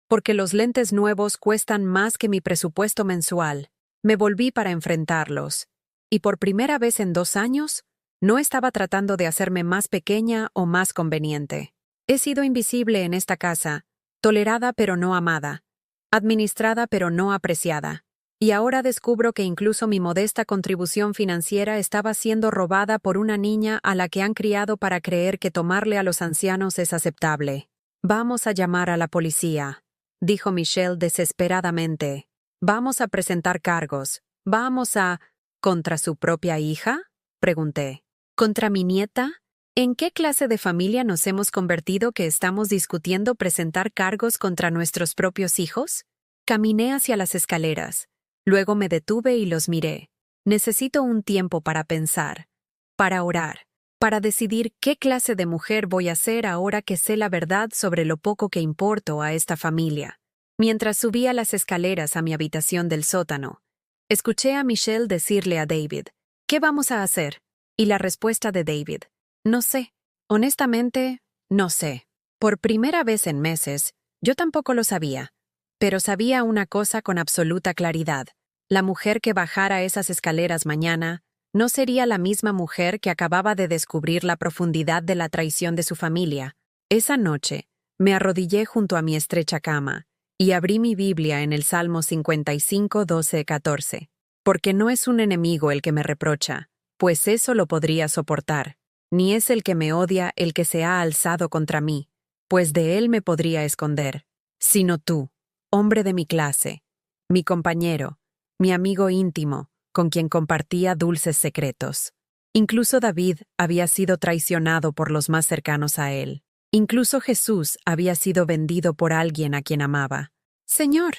Porque los lentes nuevos cuestan más que mi presupuesto mensual. Me volví para enfrentarlos. Y por primera vez en 2 años, no estaba tratando de hacerme más pequeña o más conveniente. He sido invisible en esta casa, tolerada pero no amada, administrada pero no apreciada. Y ahora descubro que incluso mi modesta contribución financiera estaba siendo robada por una niña a la que han criado para creer que tomarle a los ancianos es aceptable. Vamos a llamar a la policía, dijo Michelle desesperadamente. Vamos a presentar cargos. Vamos a... ¿Contra su propia hija? Pregunté. ¿Contra mi nieta? ¿En qué clase de familia nos hemos convertido que estamos discutiendo presentar cargos contra nuestros propios hijos? Caminé hacia las escaleras. Luego me detuve y los miré. Necesito un tiempo para pensar, para orar, para decidir qué clase de mujer voy a ser ahora que sé la verdad sobre lo poco que importo a esta familia. Mientras subía las escaleras a mi habitación del sótano, escuché a Michelle decirle a David, ¿qué vamos a hacer? Y la respuesta de David, no sé. Honestamente, no sé. Por primera vez en meses, yo tampoco lo sabía. Pero sabía una cosa con absoluta claridad. La mujer que bajara esas escaleras mañana no sería la misma mujer que acababa de descubrir la profundidad de la traición de su familia. Esa noche, me arrodillé junto a mi estrecha cama y abrí mi Biblia en el Salmo 55, 12, 14. Porque no es un enemigo el que me reprocha, pues eso lo podría soportar. Ni es el que me odia el que se ha alzado contra mí, pues de él me podría esconder. Sino tú, hombre de mi clase, mi compañero, mi amigo íntimo, con quien compartía dulces secretos. Incluso David había sido traicionado por los más cercanos a él. Incluso Jesús había sido vendido por alguien a quien amaba. Señor,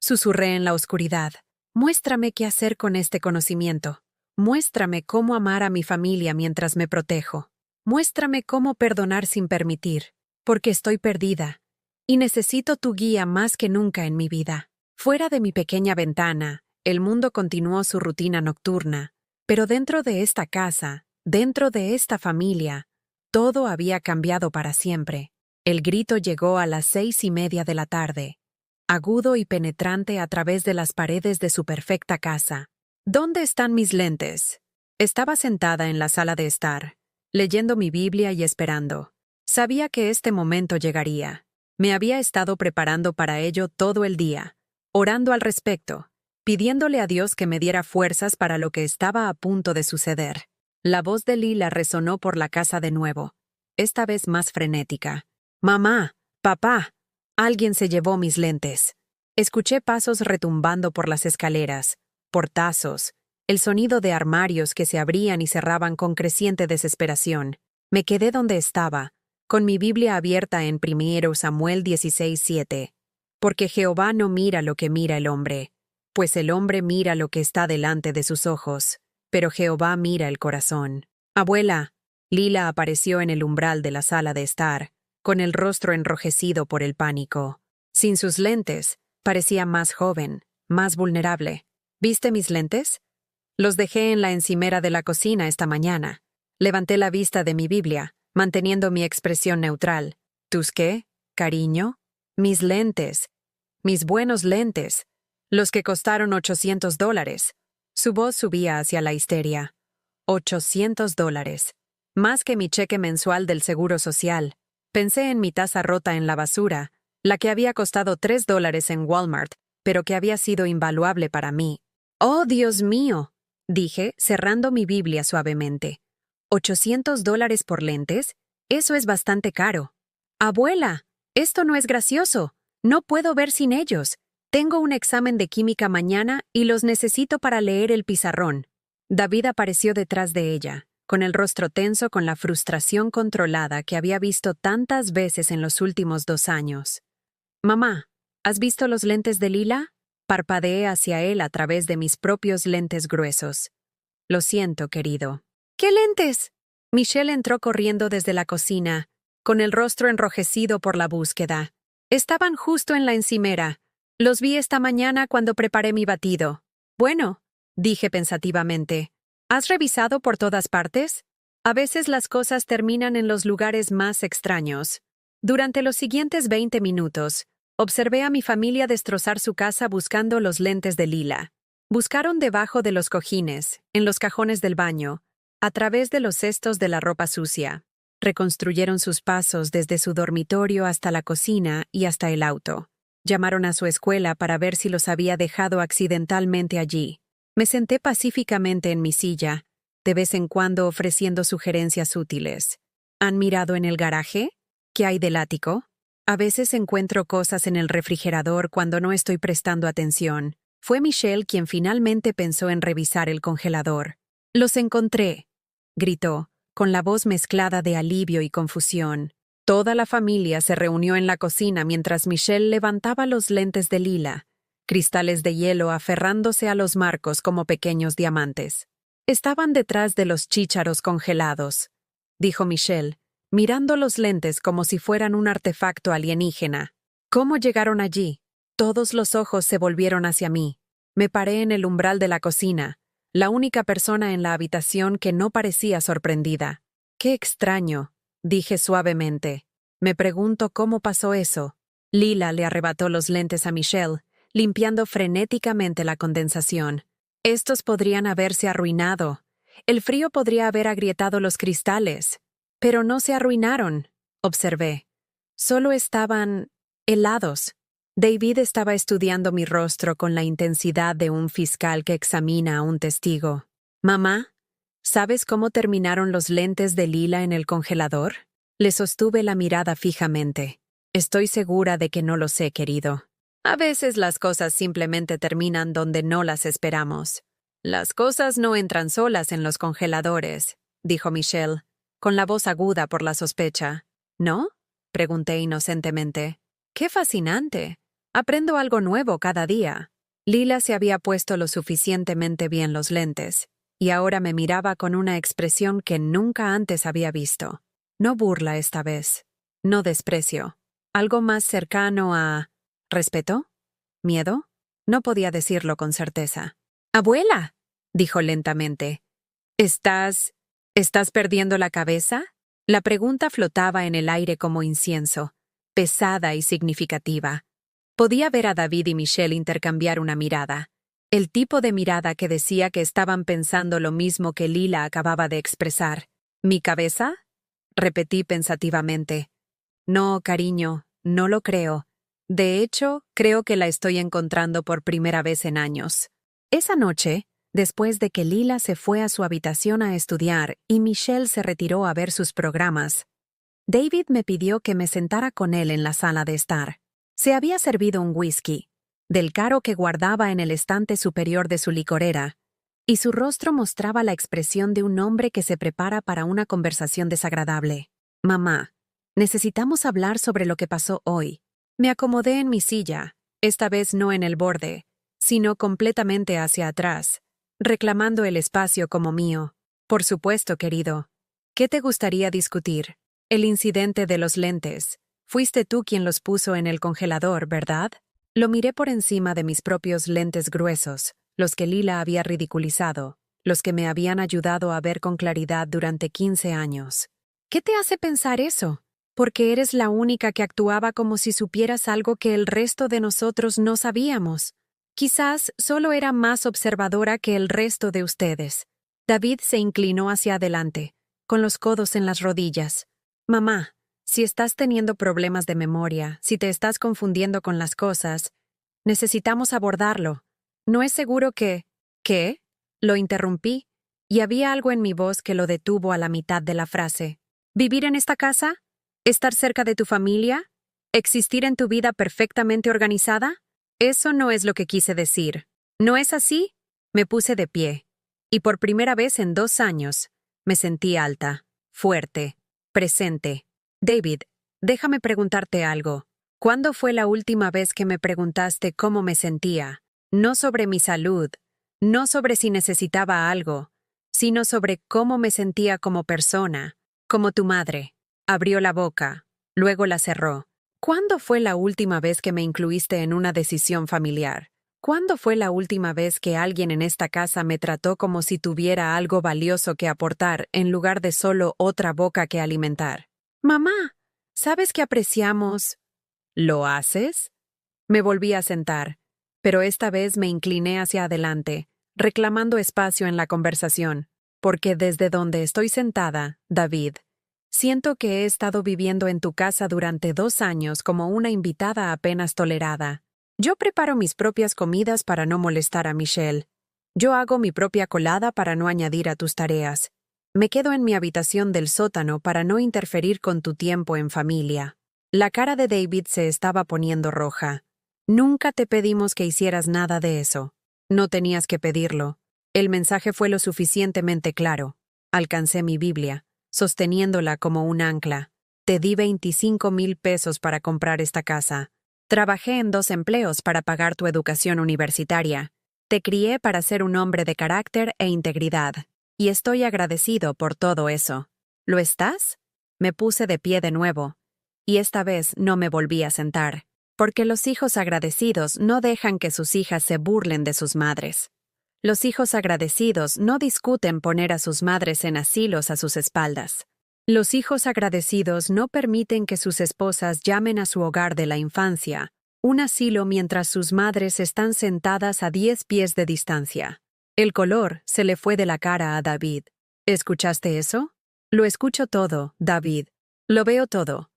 susurré en la oscuridad, muéstrame qué hacer con este conocimiento. Muéstrame cómo amar a mi familia mientras me protejo. Muéstrame cómo perdonar sin permitir, porque estoy perdida, y necesito tu guía más que nunca en mi vida. Fuera de mi pequeña ventana, el mundo continuó su rutina nocturna, pero dentro de esta casa, dentro de esta familia, todo había cambiado para siempre. El grito llegó a las 6:30 de la tarde, agudo y penetrante a través de las paredes de su perfecta casa. ¿Dónde están mis lentes? Estaba sentada en la sala de estar, leyendo mi Biblia y esperando. Sabía que este momento llegaría. Me había estado preparando para ello todo el día, orando al respecto, pidiéndole a Dios que me diera fuerzas para lo que estaba a punto de suceder. La voz de Lila resonó por la casa de nuevo, esta vez más frenética. «Mamá, papá, alguien se llevó mis lentes». Escuché pasos retumbando por las escaleras, portazos, el sonido de armarios que se abrían y cerraban con creciente desesperación. Me quedé donde estaba, con mi Biblia abierta en 1 Samuel 16:7. Porque Jehová no mira lo que mira el hombre, pues el hombre mira lo que está delante de sus ojos, pero Jehová mira el corazón. Abuela, Lila apareció en el umbral de la sala de estar, con el rostro enrojecido por el pánico. Sin sus lentes, parecía más joven, más vulnerable. ¿Viste mis lentes? Los dejé en la encimera de la cocina esta mañana. Levanté la vista de mi Biblia, manteniendo mi expresión neutral. ¿Tus qué, cariño? Mis lentes. Mis buenos lentes. Los que costaron $800. Su voz subía hacia la histeria. $800. Más que mi cheque mensual del Seguro Social. Pensé en mi taza rota en la basura, la que había costado $3 en Walmart, pero que había sido invaluable para mí. ¡Oh, Dios mío!, dije, cerrando mi Biblia suavemente. $800 por lentes, eso es bastante caro. Abuela, esto no es gracioso. No puedo ver sin ellos. Tengo un examen de química mañana y los necesito para leer el pizarrón. David apareció detrás de ella, con el rostro tenso con la frustración controlada que había visto tantas veces en los últimos 2 años. Mamá, ¿has visto los lentes de Lila? Parpadeé hacia él a través de mis propios lentes gruesos. Lo siento, querido. ¿Qué lentes? Michelle entró corriendo desde la cocina, con el rostro enrojecido por la búsqueda. Estaban justo en la encimera. Los vi esta mañana cuando preparé mi batido. Bueno, dije pensativamente, ¿has revisado por todas partes? A veces las cosas terminan en los lugares más extraños. Durante los siguientes 20 minutos, observé a mi familia destrozar su casa buscando los lentes de Lila. Buscaron debajo de los cojines, en los cajones del baño, a través de los cestos de la ropa sucia. Reconstruyeron sus pasos desde su dormitorio hasta la cocina y hasta el auto. Llamaron a su escuela para ver si los había dejado accidentalmente allí. Me senté pacíficamente en mi silla, de vez en cuando ofreciendo sugerencias útiles. ¿Han mirado en el garaje? ¿Qué hay del ático? A veces encuentro cosas en el refrigerador cuando no estoy prestando atención. Fue Michelle quien finalmente pensó en revisar el congelador. «Los encontré», gritó, con la voz mezclada de alivio y confusión. Toda la familia se reunió en la cocina mientras Michelle levantaba los lentes de Lila, cristales de hielo aferrándose a los marcos como pequeños diamantes. «Estaban detrás de los chícharos congelados», dijo Michelle, mirando los lentes como si fueran un artefacto alienígena. «¿Cómo llegaron allí?» Todos los ojos se volvieron hacia mí. Me paré en el umbral de la cocina, la única persona en la habitación que no parecía sorprendida. «Qué extraño», dije suavemente. «Me pregunto cómo pasó eso». Lila le arrebató los lentes a Michelle, limpiando frenéticamente la condensación. «Estos podrían haberse arruinado. El frío podría haber agrietado los cristales. Pero no se arruinaron», observé. «Solo estaban helados». David estaba estudiando mi rostro con la intensidad de un fiscal que examina a un testigo. «Mamá, ¿sabes cómo terminaron los lentes de Lila en el congelador?» Le sostuve la mirada fijamente. «Estoy segura de que no lo sé, querido. A veces las cosas simplemente terminan donde no las esperamos. Las cosas no entran solas en los congeladores», dijo Michelle, con la voz aguda por la sospecha. «¿No?», pregunté inocentemente. «Qué fascinante. Aprendo algo nuevo cada día». Lila se había puesto lo suficientemente bien los lentes, y ahora me miraba con una expresión que nunca antes había visto. No burla esta vez, no desprecio. Algo más cercano a... ¿respeto? ¿Miedo? No podía decirlo con certeza. «Abuela», dijo lentamente. ¿Estás perdiendo la cabeza?» La pregunta flotaba en el aire como incienso, pesada y significativa. Podía ver a David y Michelle intercambiar una mirada. El tipo de mirada que decía que estaban pensando lo mismo que Lila acababa de expresar. «¿Mi cabeza?», repetí pensativamente. «No, cariño, no lo creo. De hecho, creo que la estoy encontrando por primera vez en años». Esa noche, después de que Lila se fue a su habitación a estudiar y Michelle se retiró a ver sus programas, David me pidió que me sentara con él en la sala de estar. Se había servido un whisky, del caro que guardaba en el estante superior de su licorera, y su rostro mostraba la expresión de un hombre que se prepara para una conversación desagradable. «Mamá, necesitamos hablar sobre lo que pasó hoy». Me acomodé en mi silla, esta vez no en el borde, sino completamente hacia atrás, reclamando el espacio como mío. «Por supuesto, querido. ¿Qué te gustaría discutir?» «El incidente de los lentes. Fuiste tú quien los puso en el congelador, ¿verdad?» Lo miré por encima de mis propios lentes gruesos, los que Lila había ridiculizado, los que me habían ayudado a ver con claridad durante 15 años. «¿Qué te hace pensar eso? Porque eres la única que actuaba como si supieras algo que el resto de nosotros no sabíamos. Quizás solo era más observadora que el resto de ustedes». David se inclinó hacia adelante, con los codos en las rodillas. «Mamá, si estás teniendo problemas de memoria, si te estás confundiendo con las cosas, necesitamos abordarlo. No es seguro que...» «¿Qué?», lo interrumpí, y había algo en mi voz que lo detuvo a la mitad de la frase. «¿Vivir en esta casa? ¿Estar cerca de tu familia? ¿Existir en tu vida perfectamente organizada? Eso no es lo que quise decir. ¿No es así?» Me puse de pie, y por primera vez en 2 años, me sentí alta, fuerte, presente. «David, déjame preguntarte algo. ¿Cuándo fue la última vez que me preguntaste cómo me sentía? No sobre mi salud, no sobre si necesitaba algo, sino sobre cómo me sentía como persona, como tu madre». Abrió la boca, luego la cerró. «¿Cuándo fue la última vez que me incluiste en una decisión familiar? ¿Cuándo fue la última vez que alguien en esta casa me trató como si tuviera algo valioso que aportar en lugar de solo otra boca que alimentar? Mamá, ¿sabes que apreciamos...?» «¿Lo haces?». Me volví a sentar, pero esta vez me incliné hacia adelante, reclamando espacio en la conversación, porque desde donde estoy sentada, David, siento que he estado viviendo en tu casa durante 2 años como una invitada apenas tolerada. Yo preparo mis propias comidas para no molestar a Michelle. Yo hago mi propia colada para no añadir a tus tareas. Me quedo en mi habitación del sótano para no interferir con tu tiempo en familia. La cara de David se estaba poniendo roja. Nunca te pedimos que hicieras nada de eso. No tenías que pedirlo. El mensaje fue lo suficientemente claro. Alcancé mi Biblia, sosteniéndola como un ancla. Te di 25,000 pesos para comprar esta casa. Trabajé en 2 empleos para pagar tu educación universitaria. Te crié para ser un hombre de carácter e integridad. Y estoy agradecido por todo eso. ¿Lo estás? Me puse de pie de nuevo. Y esta vez no me volví a sentar. Porque los hijos agradecidos no dejan que sus hijas se burlen de sus madres. Los hijos agradecidos no discuten poner a sus madres en asilos a sus espaldas. Los hijos agradecidos no permiten que sus esposas llamen a su hogar de la infancia un asilo mientras sus madres están sentadas a 10 pies de distancia. El color se le fue de la cara a David. ¿Escuchaste eso? Lo escucho todo, David. Lo veo todo.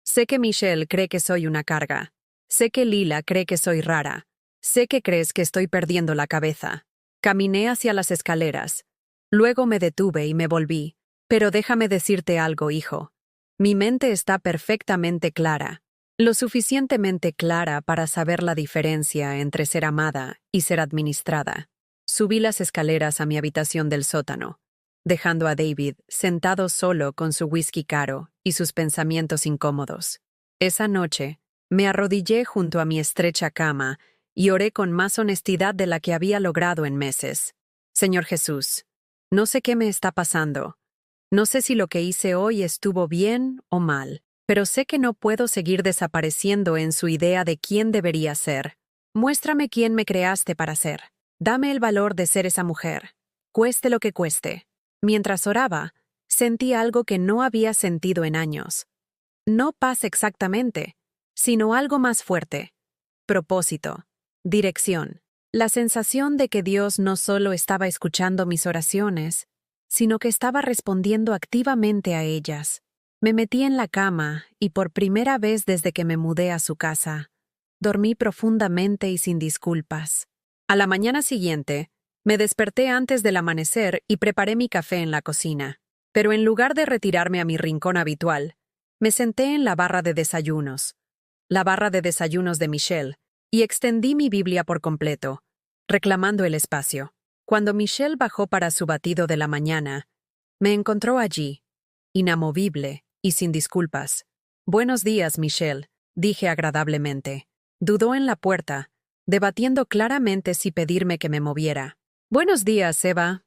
Sé que Michelle cree que soy una carga. Sé que Lila cree que soy rara. Sé que crees que estoy perdiendo la cabeza. Caminé hacia las escaleras. Luego me detuve y me volví. Pero déjame decirte algo, hijo. Mi mente está perfectamente clara. Lo suficientemente clara para saber la diferencia entre ser amada y ser administrada. Subí las escaleras a mi habitación del sótano, dejando a David sentado solo con su whisky caro y sus pensamientos incómodos. Esa noche, me arrodillé junto a mi estrecha cama y oré con más honestidad de la que había logrado en meses. Señor Jesús, no sé qué me está pasando. No sé si lo que hice hoy estuvo bien o mal, pero sé que no puedo seguir desapareciendo en su idea de quién debería ser. Muéstrame quién me creaste para ser. Dame el valor de ser esa mujer, cueste lo que cueste. Mientras oraba, sentí algo que no había sentido en años. No paz exactamente, sino algo más fuerte. Propósito. Dirección. La sensación de que Dios no solo estaba escuchando mis oraciones, sino que estaba respondiendo activamente a ellas. Me metí en la cama y por primera vez desde que me mudé a su casa, dormí profundamente y sin disculpas. A la mañana siguiente, me desperté antes del amanecer y preparé mi café en la cocina. Pero en lugar de retirarme a mi rincón habitual, me senté en la barra de desayunos de Michelle, y extendí mi Biblia por completo, reclamando el espacio. Cuando Michelle bajó para su batido de la mañana, me encontró allí, inamovible y sin disculpas. «Buenos días, Michelle», dije agradablemente. Dudó en la puerta, debatiendo claramente si pedirme que me moviera. «Buenos días, Eva»,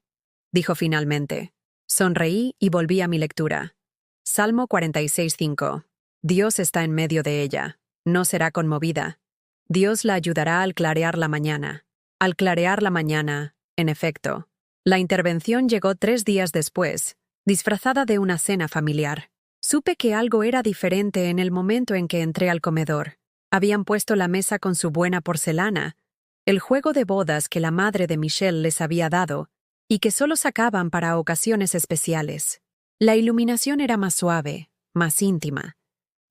dijo finalmente. Sonreí y volví a mi lectura. Salmo 46:5. Dios está en medio de ella. No será conmovida. Dios la ayudará al clarear la mañana. Al clarear la mañana, en efecto. La intervención llegó 3 días después, disfrazada de una cena familiar. Supe que algo era diferente en el momento en que entré al comedor. Habían puesto la mesa con su buena porcelana, el juego de bodas que la madre de Michelle les había dado, y que solo sacaban para ocasiones especiales. La iluminación era más suave, más íntima.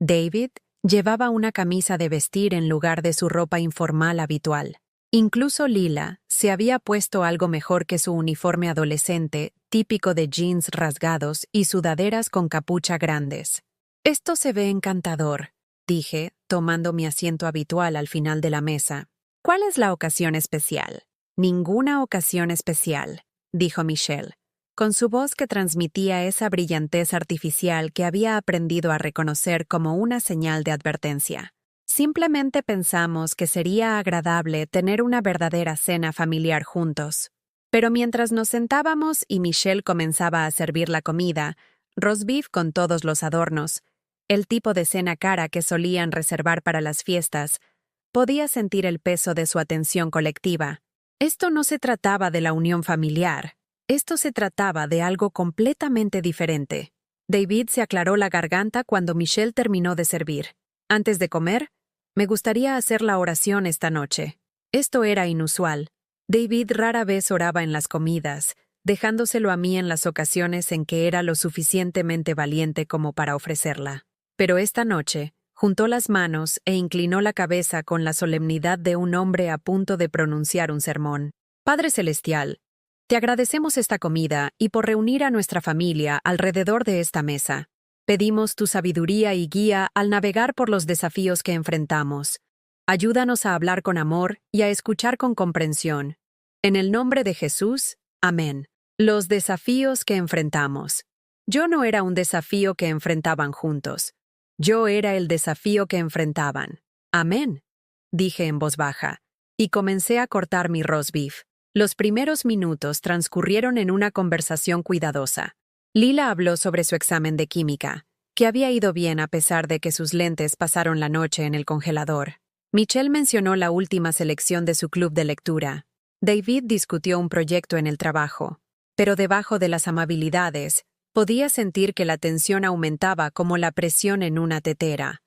David llevaba una camisa de vestir en lugar de su ropa informal habitual. Incluso Lila se había puesto algo mejor que su uniforme adolescente, típico de jeans rasgados y sudaderas con capucha grandes. «Esto se ve encantador», dije, tomando mi asiento habitual al final de la mesa. «¿Cuál es la ocasión especial?» «Ninguna ocasión especial», dijo Michelle, con su voz que transmitía esa brillantez artificial que había aprendido a reconocer como una señal de advertencia. Simplemente pensamos que sería agradable tener una verdadera cena familiar juntos. Pero mientras nos sentábamos y Michelle comenzaba a servir la comida, roast beef con todos los adornos, el tipo de cena cara que solían reservar para las fiestas, podía sentir el peso de su atención colectiva. Esto no se trataba de la unión familiar. Esto se trataba de algo completamente diferente. David se aclaró la garganta cuando Michelle terminó de servir. Antes de comer, me gustaría hacer la oración esta noche. Esto era inusual. David rara vez oraba en las comidas, dejándoselo a mí en las ocasiones en que era lo suficientemente valiente como para ofrecerla. Pero esta noche, juntó las manos e inclinó la cabeza con la solemnidad de un hombre a punto de pronunciar un sermón. «Padre Celestial, te agradecemos esta comida y por reunir a nuestra familia alrededor de esta mesa. Pedimos tu sabiduría y guía al navegar por los desafíos que enfrentamos. Ayúdanos a hablar con amor y a escuchar con comprensión. En el nombre de Jesús, amén. Los desafíos que enfrentamos. Yo no era un desafío que enfrentaban juntos. Yo era el desafío que enfrentaban. Amén, dije en voz baja, y comencé a cortar mi roast beef. Los primeros minutos transcurrieron en una conversación cuidadosa. Lila habló sobre su examen de química, que había ido bien a pesar de que sus lentes pasaron la noche en el congelador. Michelle mencionó la última selección de su club de lectura. David discutió un proyecto en el trabajo, pero debajo de las amabilidades, podía sentir que la tensión aumentaba como la presión en una tetera.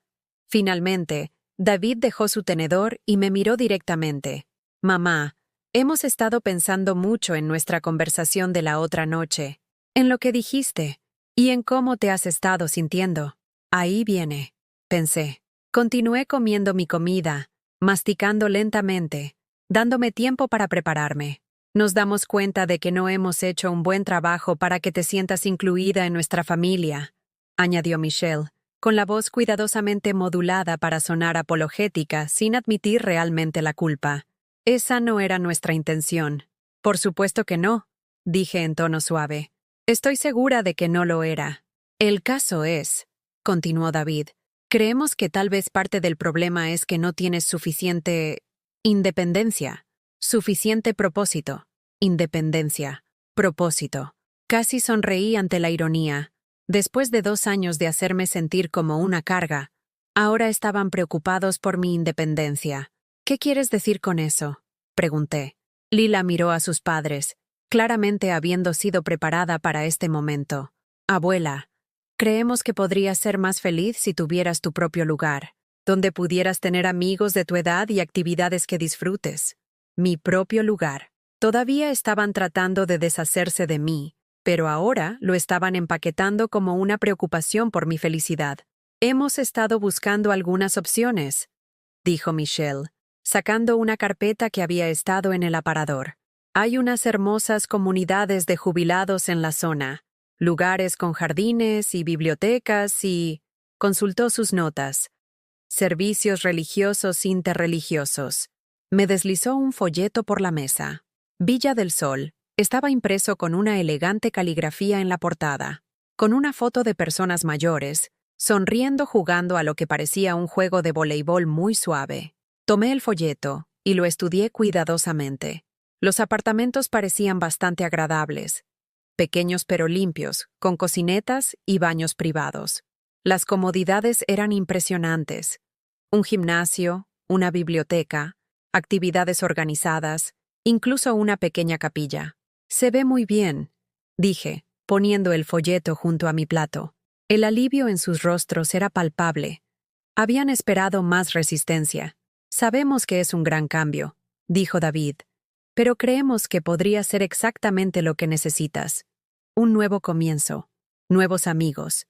Finalmente, David dejó su tenedor y me miró directamente. «Mamá, hemos estado pensando mucho en nuestra conversación de la otra noche, en lo que dijiste, y en cómo te has estado sintiendo. Ahí viene», pensé. Continué comiendo mi comida, masticando lentamente, dándome tiempo para prepararme. Nos damos cuenta de que no hemos hecho un buen trabajo para que te sientas incluida en nuestra familia, añadió Michelle, con la voz cuidadosamente modulada para sonar apologética sin admitir realmente la culpa. Esa no era nuestra intención. Por supuesto que no, dije en tono suave. Estoy segura de que no lo era. El caso es, continuó David, creemos que tal vez parte del problema es que no tienes suficiente independencia, suficiente propósito, independencia, propósito. Casi sonreí ante la ironía. Después de 2 años de hacerme sentir como una carga, ahora estaban preocupados por mi independencia. ¿Qué quieres decir con eso?, pregunté. Lila miró a sus padres, claramente habiendo sido preparada para este momento. Abuela, creemos que podrías ser más feliz si tuvieras tu propio lugar, donde pudieras tener amigos de tu edad y actividades que disfrutes. Mi propio lugar. Todavía estaban tratando de deshacerse de mí, pero ahora lo estaban empaquetando como una preocupación por mi felicidad. Hemos estado buscando algunas opciones, dijo Michelle, sacando una carpeta que había estado en el aparador. Hay unas hermosas comunidades de jubilados en la zona, lugares con jardines y bibliotecas y... Consultó sus notas. Servicios religiosos interreligiosos. Me deslizó un folleto por la mesa. Villa del Sol. Estaba impreso con una elegante caligrafía en la portada, con una foto de personas mayores, sonriendo jugando a lo que parecía un juego de voleibol muy suave. Tomé el folleto y lo estudié cuidadosamente. Los apartamentos parecían bastante agradables, pequeños pero limpios, con cocinetas y baños privados. Las comodidades eran impresionantes. Un gimnasio, una biblioteca, actividades organizadas, incluso una pequeña capilla. Se ve muy bien, dije, poniendo el folleto junto a mi plato. El alivio en sus rostros era palpable. Habían esperado más resistencia. Sabemos que es un gran cambio, dijo David, pero creemos que podría ser exactamente lo que necesitas. Un nuevo comienzo, nuevos amigos,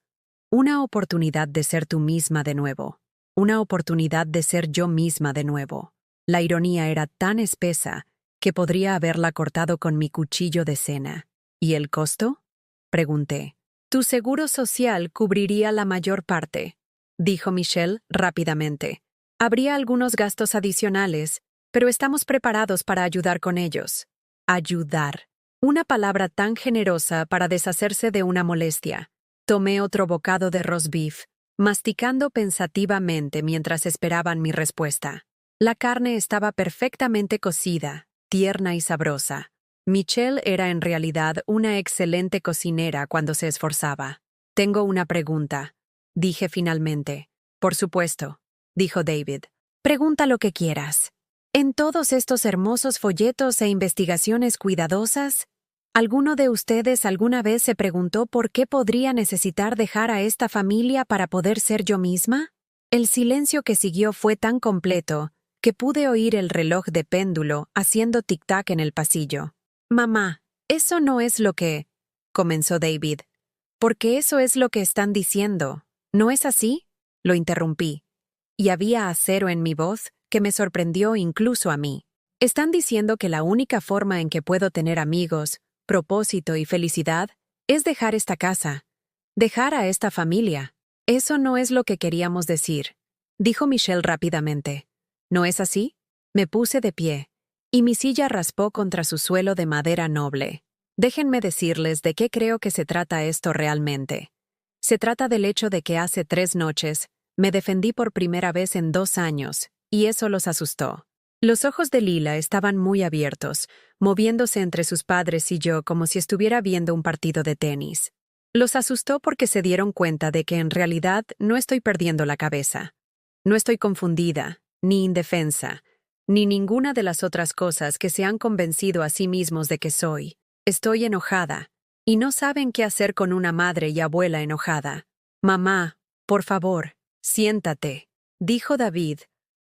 una oportunidad de ser tú misma de nuevo, una oportunidad de ser yo misma de nuevo. La ironía era tan espesa que podría haberla cortado con mi cuchillo de cena. ¿Y el costo?, pregunté. Tu seguro social cubriría la mayor parte, dijo Michelle rápidamente. Habría algunos gastos adicionales, pero estamos preparados para ayudar con ellos. Ayudar. Una palabra tan generosa para deshacerse de una molestia. Tomé otro bocado de roast beef, masticando pensativamente mientras esperaban mi respuesta. La carne estaba perfectamente cocida, tierna y sabrosa. Michelle era en realidad una excelente cocinera cuando se esforzaba. Tengo una pregunta, dije finalmente. Por supuesto, dijo David. Pregunta lo que quieras. En todos estos hermosos folletos e investigaciones cuidadosas, ¿alguno de ustedes alguna vez se preguntó por qué podría necesitar dejar a esta familia para poder ser yo misma? El silencio que siguió fue tan completo que pude oír el reloj de péndulo haciendo tic-tac en el pasillo. Mamá, eso no es lo que... comenzó David. Porque eso es lo que están diciendo. ¿No es así?, lo interrumpí. Y había acero en mi voz que me sorprendió incluso a mí. Están diciendo que la única forma en que puedo tener amigos, propósito y felicidad es dejar esta casa. Dejar a esta familia. Eso no es lo que queríamos decir, dijo Michelle rápidamente. ¿No es así? Me puse de pie, y mi silla raspó contra su suelo de madera noble. Déjenme decirles de qué creo que se trata esto realmente. Se trata del hecho de que hace 3 noches me defendí por primera vez en 2 años, y eso los asustó. Los ojos de Lila estaban muy abiertos, moviéndose entre sus padres y yo como si estuviera viendo un partido de tenis. Los asustó porque se dieron cuenta de que en realidad no estoy perdiendo la cabeza. No estoy confundida, ni indefensa, ni ninguna de las otras cosas que se han convencido a sí mismos de que soy. Estoy enojada, y no saben qué hacer con una madre y abuela enojada. Mamá, por favor, siéntate, dijo David,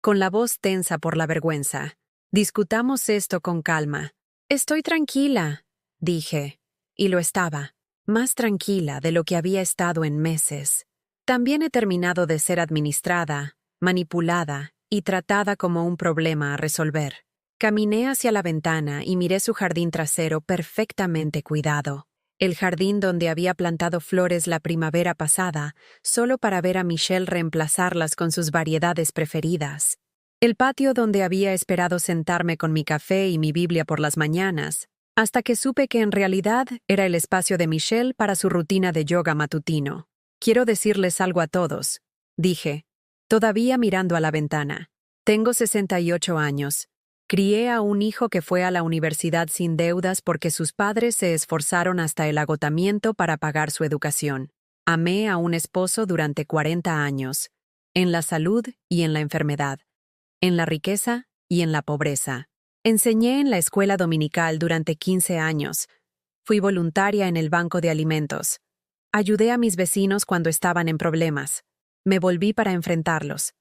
con la voz tensa por la vergüenza. Discutamos esto con calma. Estoy tranquila, dije, y lo estaba, más tranquila de lo que había estado en meses. También he terminado de ser administrada, manipulada y tratada como un problema a resolver. Caminé hacia la ventana y miré su jardín trasero perfectamente cuidado. El jardín donde había plantado flores la primavera pasada, solo para ver a Michelle reemplazarlas con sus variedades preferidas. El patio donde había esperado sentarme con mi café y mi Biblia por las mañanas, hasta que supe que en realidad era el espacio de Michelle para su rutina de yoga matutino. Quiero decirles algo a todos, dije, todavía mirando a la ventana. Tengo 68 años. Crié a un hijo que fue a la universidad sin deudas porque sus padres se esforzaron hasta el agotamiento para pagar su educación. Amé a un esposo durante 40 años, en la salud y en la enfermedad, en la riqueza y en la pobreza. Enseñé en la escuela dominical durante 15 años. Fui voluntaria en el banco de alimentos. Ayudé a mis vecinos cuando estaban en problemas. Me volví para enfrentarlos.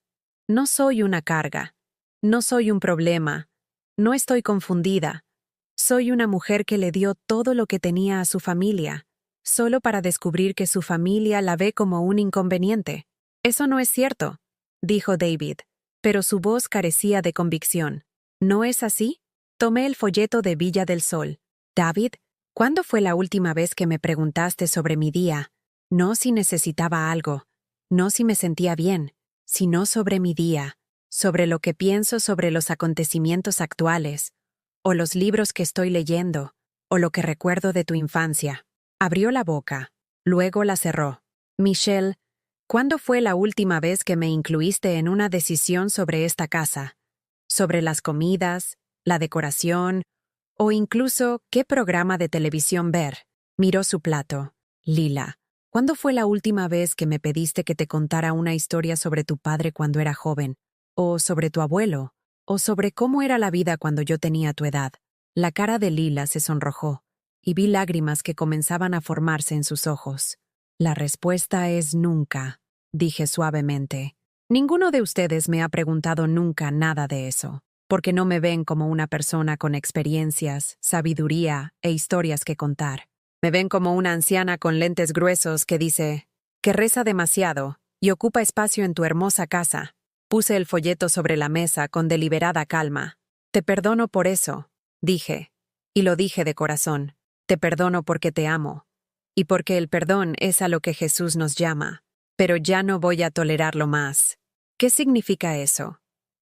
No soy una carga. No soy un problema. No estoy confundida. Soy una mujer que le dio todo lo que tenía a su familia, solo para descubrir que su familia la ve como un inconveniente. Eso no es cierto, dijo David, pero su voz carecía de convicción. ¿No es así? Tomé el folleto de Villa del Sol. David, ¿cuándo fue la última vez que me preguntaste sobre mi día? No si necesitaba algo, no si me sentía bien, sino sobre mi día, sobre lo que pienso sobre los acontecimientos actuales, o los libros que estoy leyendo, o lo que recuerdo de tu infancia. Abrió la boca, luego la cerró. Michelle, ¿cuándo fue la última vez que me incluiste en una decisión sobre esta casa? Sobre las comidas, la decoración, o incluso qué programa de televisión ver. Miró su plato. Lila, ¿cuándo fue la última vez que me pediste que te contara una historia sobre tu padre cuando era joven? O sobre tu abuelo, o sobre cómo era la vida cuando yo tenía tu edad. La cara de Lila se sonrojó, y vi lágrimas que comenzaban a formarse en sus ojos. La respuesta es nunca, dije suavemente. Ninguno de ustedes me ha preguntado nunca nada de eso, porque no me ven como una persona con experiencias, sabiduría e historias que contar. Me ven como una anciana con lentes gruesos que dice, que reza demasiado y ocupa espacio en tu hermosa casa. Puse el folleto sobre la mesa con deliberada calma. Te perdono por eso, dije, y lo dije de corazón. Te perdono porque te amo, y porque el perdón es a lo que Jesús nos llama. Pero ya no voy a tolerarlo más. ¿Qué significa eso?,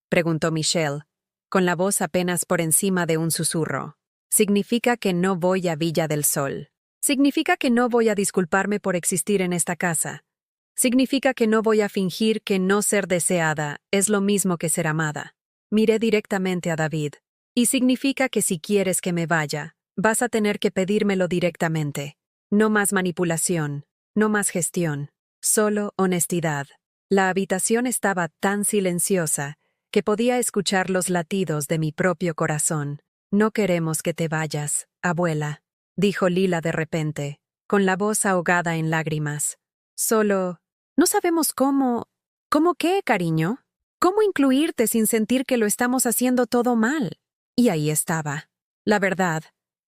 preguntó Michelle, con la voz apenas por encima de un susurro. Significa que no voy a Villa del Sol. Significa que no voy a disculparme por existir en esta casa. Significa que no voy a fingir que no ser deseada es lo mismo que ser amada. Miré directamente a David. Y significa que si quieres que me vaya, vas a tener que pedírmelo directamente. No más manipulación, no más gestión, solo honestidad. La habitación estaba tan silenciosa que podía escuchar los latidos de mi propio corazón. No queremos que te vayas, abuela, dijo Lila de repente, con la voz ahogada en lágrimas. Solo... no sabemos cómo... ¿Cómo qué, cariño? ¿Cómo incluirte sin sentir que lo estamos haciendo todo mal? Y ahí estaba. La verdad,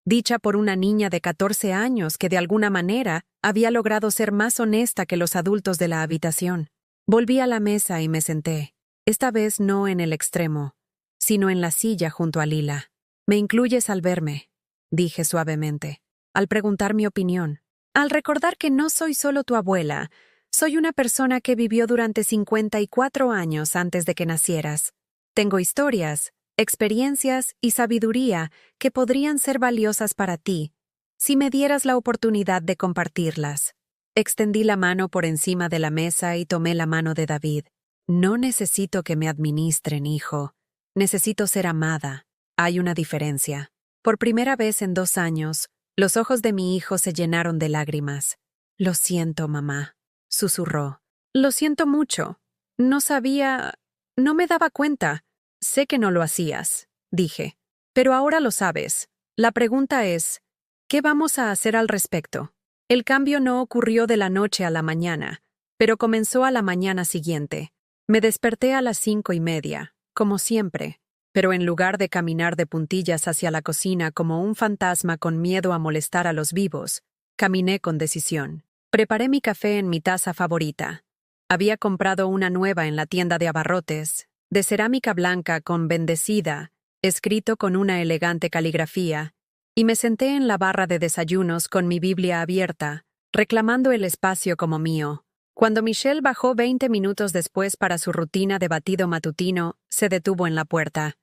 dicha por una niña de 14 años que de alguna manera había logrado ser más honesta que los adultos de la habitación. Volví a la mesa y me senté. Esta vez no en el extremo, sino en la silla junto a Lila. Me incluyes al verme, dije suavemente, al preguntar mi opinión. Al recordar que no soy solo tu abuela, soy una persona que vivió durante 54 años antes de que nacieras. Tengo historias, experiencias y sabiduría que podrían ser valiosas para ti, si me dieras la oportunidad de compartirlas. Extendí la mano por encima de la mesa y tomé la mano de David. No necesito que me administren, hijo. Necesito ser amada. Hay una diferencia. Por primera vez en 2 años, los ojos de mi hijo se llenaron de lágrimas. Lo siento, mamá, susurró. Lo siento mucho. No sabía... No me daba cuenta. Sé que no lo hacías, dije. Pero ahora lo sabes. La pregunta es, ¿qué vamos a hacer al respecto? El cambio no ocurrió de la noche a la mañana, pero comenzó a la mañana siguiente. Me desperté a las 5:30, como siempre, pero en lugar de caminar de puntillas hacia la cocina como un fantasma con miedo a molestar a los vivos, caminé con decisión. Preparé mi café en mi taza favorita. Había comprado una nueva en la tienda de abarrotes, de cerámica blanca con bendecida, escrito con una elegante caligrafía, y me senté en la barra de desayunos con mi Biblia abierta, reclamando el espacio como mío. Cuando Michelle bajó 20 minutos después para su rutina de batido matutino, se detuvo en la puerta.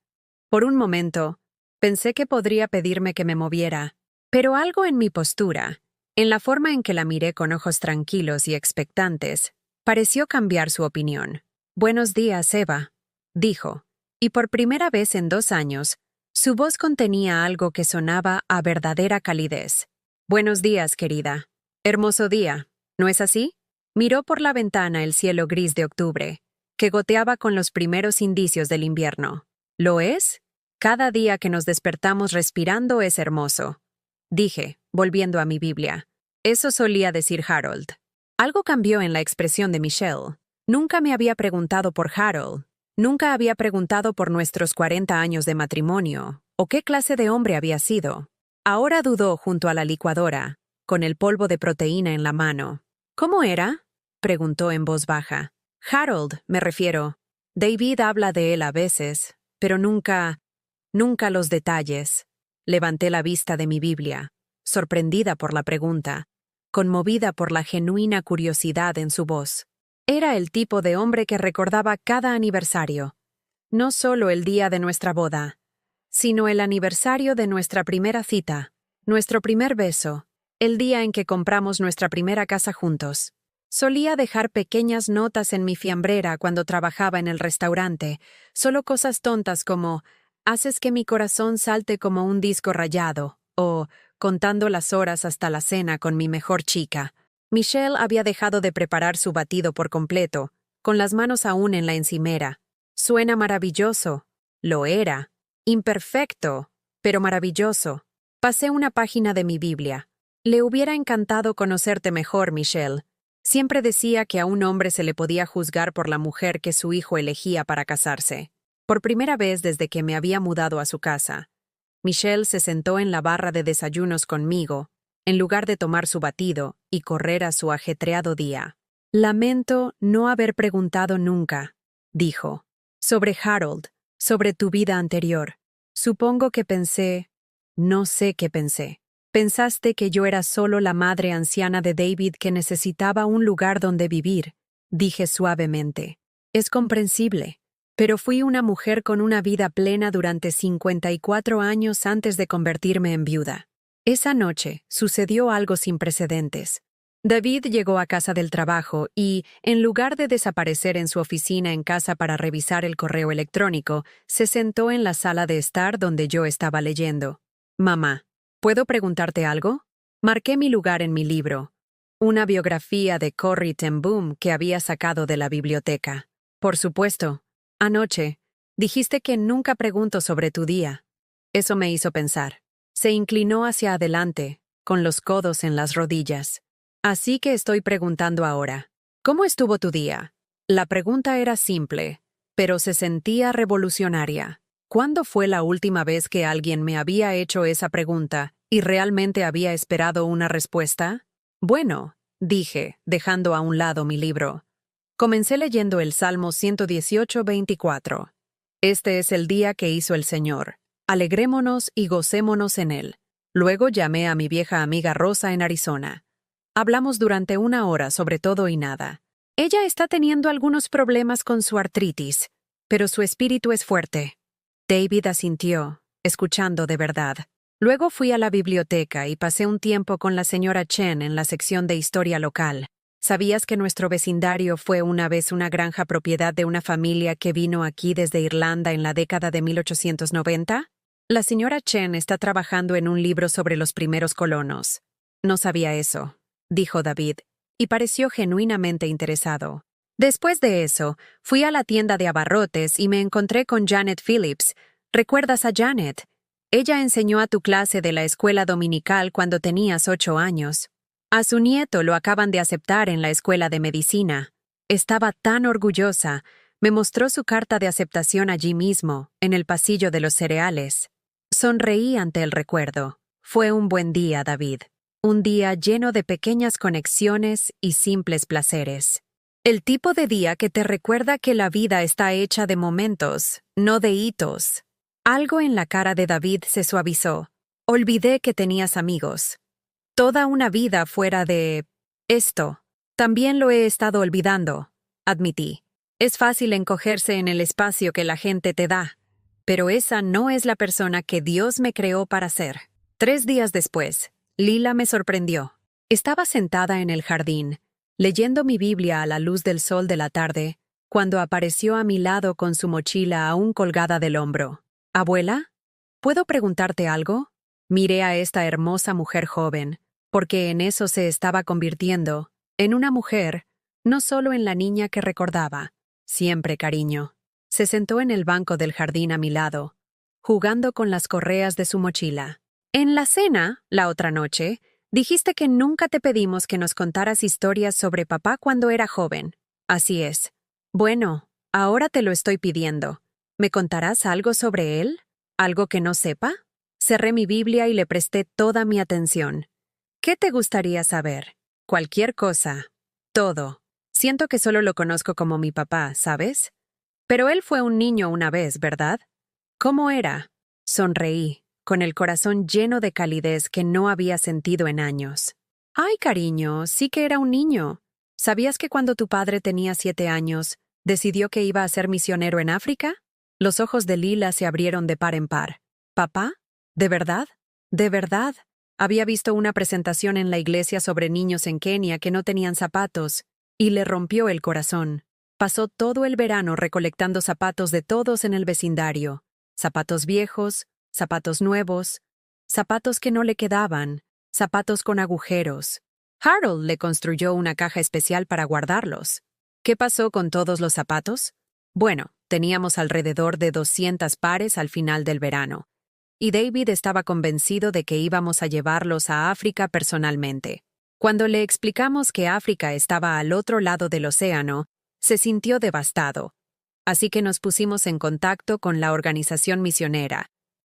Por un momento, pensé que podría pedirme que me moviera, pero algo en mi postura, en la forma en que la miré con ojos tranquilos y expectantes, pareció cambiar su opinión. «Buenos días, Eva», dijo, y por primera vez en 2 años, su voz contenía algo que sonaba a verdadera calidez. «Buenos días, querida. Hermoso día, ¿no es así?» Miró por la ventana el cielo gris de octubre, que goteaba con los primeros indicios del invierno. «¿Lo es? Cada día que nos despertamos respirando es hermoso», dije, volviendo a mi Biblia. Eso solía decir Harold. Algo cambió en la expresión de Michelle. Nunca me había preguntado por Harold. Nunca había preguntado por nuestros 40 años de matrimonio, o qué clase de hombre había sido. Ahora dudó junto a la licuadora, con el polvo de proteína en la mano. «¿Cómo era?», preguntó en voz baja. «Harold, me refiero. David habla de él a veces, pero nunca los detalles». Levanté la vista de mi Biblia, sorprendida por la pregunta, conmovida por la genuina curiosidad en su voz. Era el tipo de hombre que recordaba cada aniversario, no solo el día de nuestra boda, sino el aniversario de nuestra primera cita, nuestro primer beso, el día en que compramos nuestra primera casa juntos. Solía dejar pequeñas notas en mi fiambrera cuando trabajaba en el restaurante, solo cosas tontas como «haces que mi corazón salte como un disco rayado» o «contando las horas hasta la cena con mi mejor chica». Michelle había dejado de preparar su batido por completo, con las manos aún en la encimera. «Suena maravilloso». Lo era. Imperfecto, pero maravilloso. Pasé una página de mi Biblia. «Le hubiera encantado conocerte mejor, Michelle». Siempre decía que a un hombre se le podía juzgar por la mujer que su hijo elegía para casarse. Por primera vez desde que me había mudado a su casa, Michelle se sentó en la barra de desayunos conmigo, en lugar de tomar su batido y correr a su ajetreado día. «Lamento no haber preguntado nunca», dijo, «sobre Harold, sobre tu vida anterior. Supongo que pensé... No sé qué pensé. Pensaste que yo era solo la madre anciana de David que necesitaba un lugar donde vivir», dije suavemente. «Es comprensible. Pero fui una mujer con una vida plena durante 54 años antes de convertirme en viuda». Esa noche sucedió algo sin precedentes. David llegó a casa del trabajo y, en lugar de desaparecer en su oficina en casa para revisar el correo electrónico, se sentó en la sala de estar donde yo estaba leyendo. «Mamá, ¿puedo preguntarte algo?». Marqué mi lugar en mi libro, una biografía de Corrie ten Boom que había sacado de la biblioteca. «Por supuesto. Anoche, dijiste que nunca pregunto sobre tu día». Eso me hizo pensar. Se inclinó hacia adelante, con los codos en las rodillas. «Así que estoy preguntando ahora. ¿Cómo estuvo tu día?». La pregunta era simple, pero se sentía revolucionaria. ¿Cuándo fue la última vez que alguien me había hecho esa pregunta y realmente había esperado una respuesta? «Bueno», dije, dejando a un lado mi libro. Comencé leyendo el Salmo 118:24. «Este es el día que hizo el Señor. Alegrémonos y gocémonos en él». Luego llamé a mi vieja amiga Rosa en Arizona. Hablamos durante 1 hora sobre todo y nada. Ella está teniendo algunos problemas con su artritis, pero su espíritu es fuerte. David asintió, escuchando de verdad. Luego fui a la biblioteca y pasé un tiempo con la señora Chen en la sección de historia local. ¿Sabías que nuestro vecindario fue una vez una granja propiedad de una familia que vino aquí desde Irlanda en la década de 1890? La señora Chen está trabajando en un libro sobre los primeros colonos. No sabía eso, dijo David, y pareció genuinamente interesado. Después de eso, fui a la tienda de abarrotes y me encontré con Janet Phillips. ¿Recuerdas a Janet? Ella enseñó a tu clase de la escuela dominical cuando tenías 8 años. A su nieto lo acaban de aceptar en la escuela de medicina. Estaba tan orgullosa. Me mostró su carta de aceptación allí mismo, en el pasillo de los cereales. Sonreí ante el recuerdo. Fue un buen día, David. Un día lleno de pequeñas conexiones y simples placeres. El tipo de día que te recuerda que la vida está hecha de momentos, no de hitos. Algo en la cara de David se suavizó. Olvidé que tenías amigos. Toda una vida fuera de esto. También lo he estado olvidando, admití. Es fácil encogerse en el espacio que la gente te da, pero esa no es la persona que Dios me creó para ser. 3 días después, Lila me sorprendió. Estaba sentada en el jardín, leyendo mi Biblia a la luz del sol de la tarde, cuando apareció a mi lado con su mochila aún colgada del hombro. «¿Abuela? ¿Puedo preguntarte algo?» Miré a esta hermosa mujer joven, porque en eso se estaba convirtiendo, en una mujer, no solo en la niña que recordaba. Siempre cariño. Se sentó en el banco del jardín a mi lado, jugando con las correas de su mochila. En la cena, la otra noche, dijiste que nunca te pedimos que nos contaras historias sobre papá cuando era joven. Así es. Bueno, ahora te lo estoy pidiendo. ¿Me contarás algo sobre él? ¿Algo que no sepa? Cerré mi Biblia y le presté toda mi atención. ¿Qué te gustaría saber? Cualquier cosa. Todo. Siento que solo lo conozco como mi papá, ¿sabes? Pero él fue un niño una vez, ¿verdad? ¿Cómo era? Sonreí, con el corazón lleno de calidez que no había sentido en años. Ay, cariño, sí que era un niño. ¿Sabías que cuando tu padre tenía 7 años, decidió que iba a ser misionero en África? Los ojos de Lila se abrieron de par en par. ¿Papá? ¿De verdad? ¿De verdad? Había visto una presentación en la iglesia sobre niños en Kenia que no tenían zapatos, y le rompió el corazón. Pasó todo el verano recolectando zapatos de todos en el vecindario. Zapatos viejos, zapatos nuevos, zapatos que no le quedaban, zapatos con agujeros. Harold le construyó una caja especial para guardarlos. ¿Qué pasó con todos los zapatos? Bueno, teníamos alrededor de 200 pares al final del verano, y David estaba convencido de que íbamos a llevarlos a África personalmente. Cuando le explicamos que África estaba al otro lado del océano, se sintió devastado. Así que nos pusimos en contacto con la organización misionera,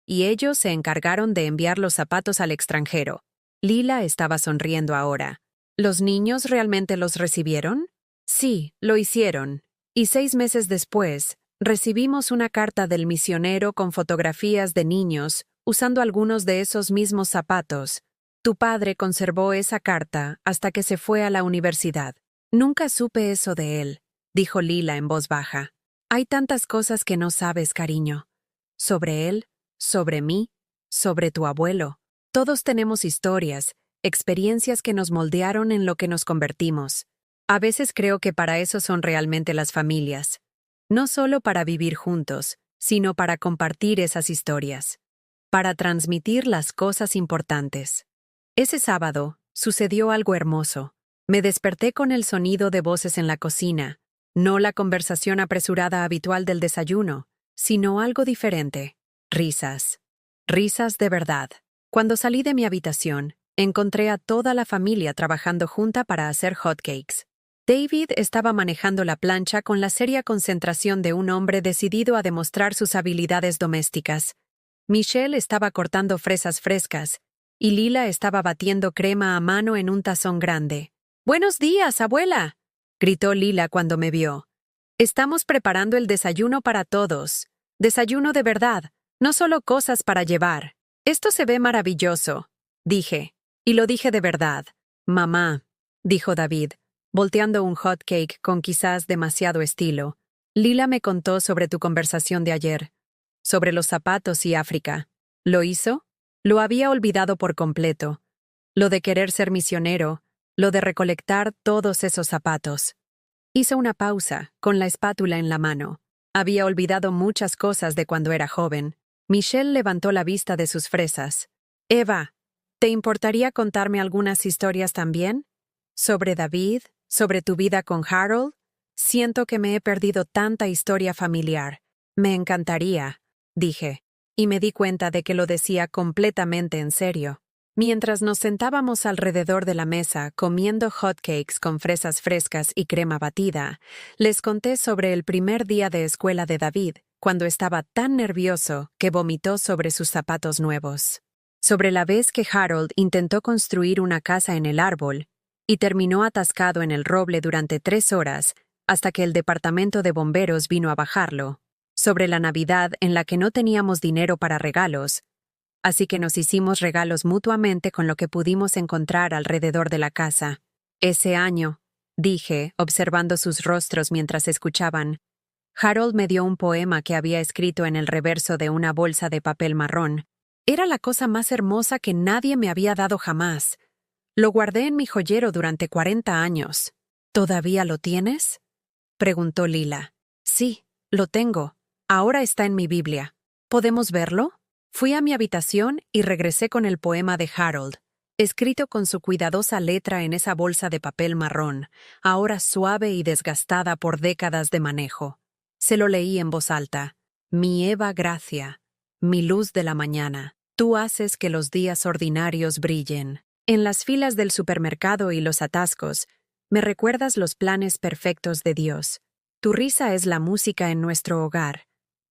y ellos se encargaron de enviar los zapatos al extranjero. Lila estaba sonriendo ahora. ¿Los niños realmente los recibieron? Sí, lo hicieron. Y 6 meses después, recibimos una carta del misionero con fotografías de niños usando algunos de esos mismos zapatos. Tu padre conservó esa carta hasta que se fue a la universidad. Nunca supe eso de él, dijo Lila en voz baja. Hay tantas cosas que no sabes, cariño. Sobre él, sobre mí, sobre tu abuelo. Todos tenemos historias, experiencias que nos moldearon en lo que nos convertimos. A veces creo que para eso son realmente las familias. No solo para vivir juntos, sino para compartir esas historias. Para transmitir las cosas importantes. Ese sábado, sucedió algo hermoso. Me desperté con el sonido de voces en la cocina, no la conversación apresurada habitual del desayuno, sino algo diferente. Risas. Risas de verdad. Cuando salí de mi habitación, encontré a toda la familia trabajando junta para hacer hotcakes. David estaba manejando la plancha con la seria concentración de un hombre decidido a demostrar sus habilidades domésticas. Michelle estaba cortando fresas frescas, y Lila estaba batiendo crema a mano en un tazón grande. «¡Buenos días, abuela!», gritó Lila cuando me vio. «Estamos preparando el desayuno para todos. Desayuno de verdad, no solo cosas para llevar. Esto se ve maravilloso», dije. Y lo dije de verdad. «Mamá, dijo David, volteando un hot cake con quizás demasiado estilo. Lila me contó sobre tu conversación de ayer, sobre los zapatos y África. ¿Lo hizo? Lo había olvidado por completo. Lo de querer ser misionero, lo de recolectar todos esos zapatos. Hizo una pausa, con la espátula en la mano. Había olvidado muchas cosas de cuando era joven. Michelle levantó la vista de sus fresas. Eva, ¿te importaría contarme algunas historias también? ¿Sobre David? ¿Sobre tu vida con Harold? Siento que me he perdido tanta historia familiar. Me encantaría, dije, y me di cuenta de que lo decía completamente en serio. Mientras nos sentábamos alrededor de la mesa comiendo hotcakes con fresas frescas y crema batida, les conté sobre el primer día de escuela de David, cuando estaba tan nervioso que vomitó sobre sus zapatos nuevos. Sobre la vez que Harold intentó construir una casa en el árbol y terminó atascado en el roble durante 3 horas hasta que el departamento de bomberos vino a bajarlo. Sobre la Navidad en la que no teníamos dinero para regalos, así que nos hicimos regalos mutuamente con lo que pudimos encontrar alrededor de la casa. Ese año, dije, observando sus rostros mientras escuchaban, Harold me dio un poema que había escrito en el reverso de una bolsa de papel marrón. Era la cosa más hermosa que nadie me había dado jamás. Lo guardé en mi joyero durante 40 años. ¿Todavía lo tienes? Preguntó Lila. Sí, lo tengo. Ahora está en mi Biblia. ¿Podemos verlo? Fui a mi habitación y regresé con el poema de Harold, escrito con su cuidadosa letra en esa bolsa de papel marrón, ahora suave y desgastada por décadas de manejo. Se lo leí en voz alta. Mi Eva Gracia, mi luz de la mañana, tú haces que los días ordinarios brillen. En las filas del supermercado y los atascos, me recuerdas los planes perfectos de Dios. Tu risa es la música en nuestro hogar.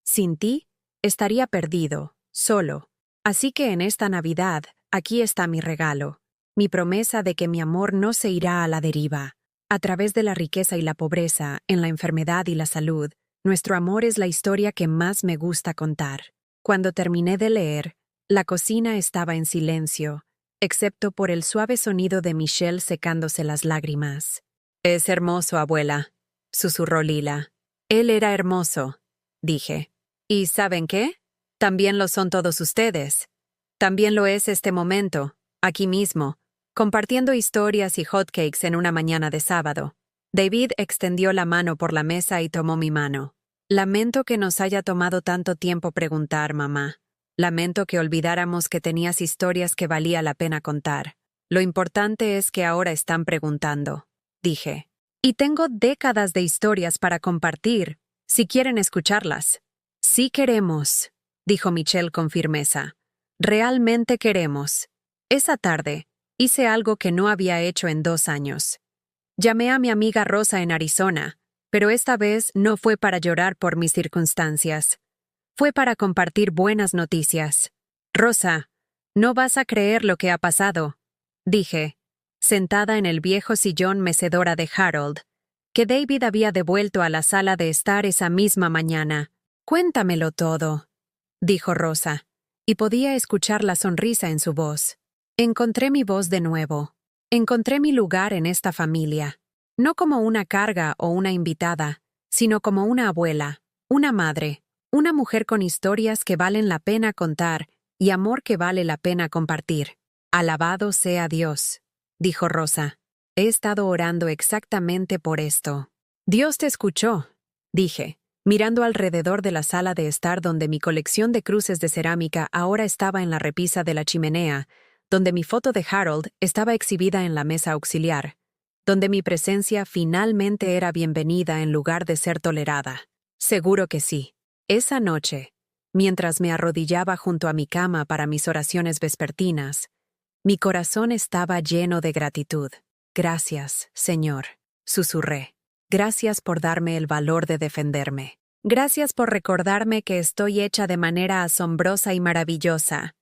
Sin ti, estaría perdido, solo. Así que en esta Navidad, aquí está mi regalo, mi promesa de que mi amor no se irá a la deriva. A través de la riqueza y la pobreza, en la enfermedad y la salud, nuestro amor es la historia que más me gusta contar. Cuando terminé de leer, la cocina estaba en silencio, excepto por el suave sonido de Michelle secándose las lágrimas. Es hermoso, abuela, susurró Lila. Él era hermoso, dije. ¿Y saben qué? También lo son todos ustedes. También lo es este momento, aquí mismo, compartiendo historias y hotcakes en una mañana de sábado. David extendió la mano por la mesa y tomó mi mano. Lamento que nos haya tomado tanto tiempo preguntar, mamá. Lamento que olvidáramos que tenías historias que valía la pena contar. Lo importante es que ahora están preguntando, dije. Y tengo décadas de historias para compartir, si quieren escucharlas. Sí queremos, dijo Michelle con firmeza. Realmente queremos. Esa tarde, hice algo que no había hecho en 2 años. Llamé a mi amiga Rosa en Arizona, pero esta vez no fue para llorar por mis circunstancias. Fue para compartir buenas noticias. Rosa, no vas a creer lo que ha pasado, dije, sentada en el viejo sillón mecedora de Harold, que David había devuelto a la sala de estar esa misma mañana. Cuéntamelo todo, dijo Rosa, y podía escuchar la sonrisa en su voz. Encontré mi voz de nuevo. Encontré mi lugar en esta familia, no como una carga o una invitada, sino como una abuela, una madre, una mujer con historias que valen la pena contar y amor que vale la pena compartir. Alabado sea Dios, dijo Rosa. He estado orando exactamente por esto. Dios te escuchó, dije, mirando alrededor de la sala de estar donde mi colección de cruces de cerámica ahora estaba en la repisa de la chimenea, donde mi foto de Harold estaba exhibida en la mesa auxiliar, donde mi presencia finalmente era bienvenida en lugar de ser tolerada. Seguro que sí. Esa noche, mientras me arrodillaba junto a mi cama para mis oraciones vespertinas, mi corazón estaba lleno de gratitud. Gracias, Señor, susurré. Gracias por darme el valor de defenderme. Gracias por recordarme que estoy hecha de manera asombrosa y maravillosa.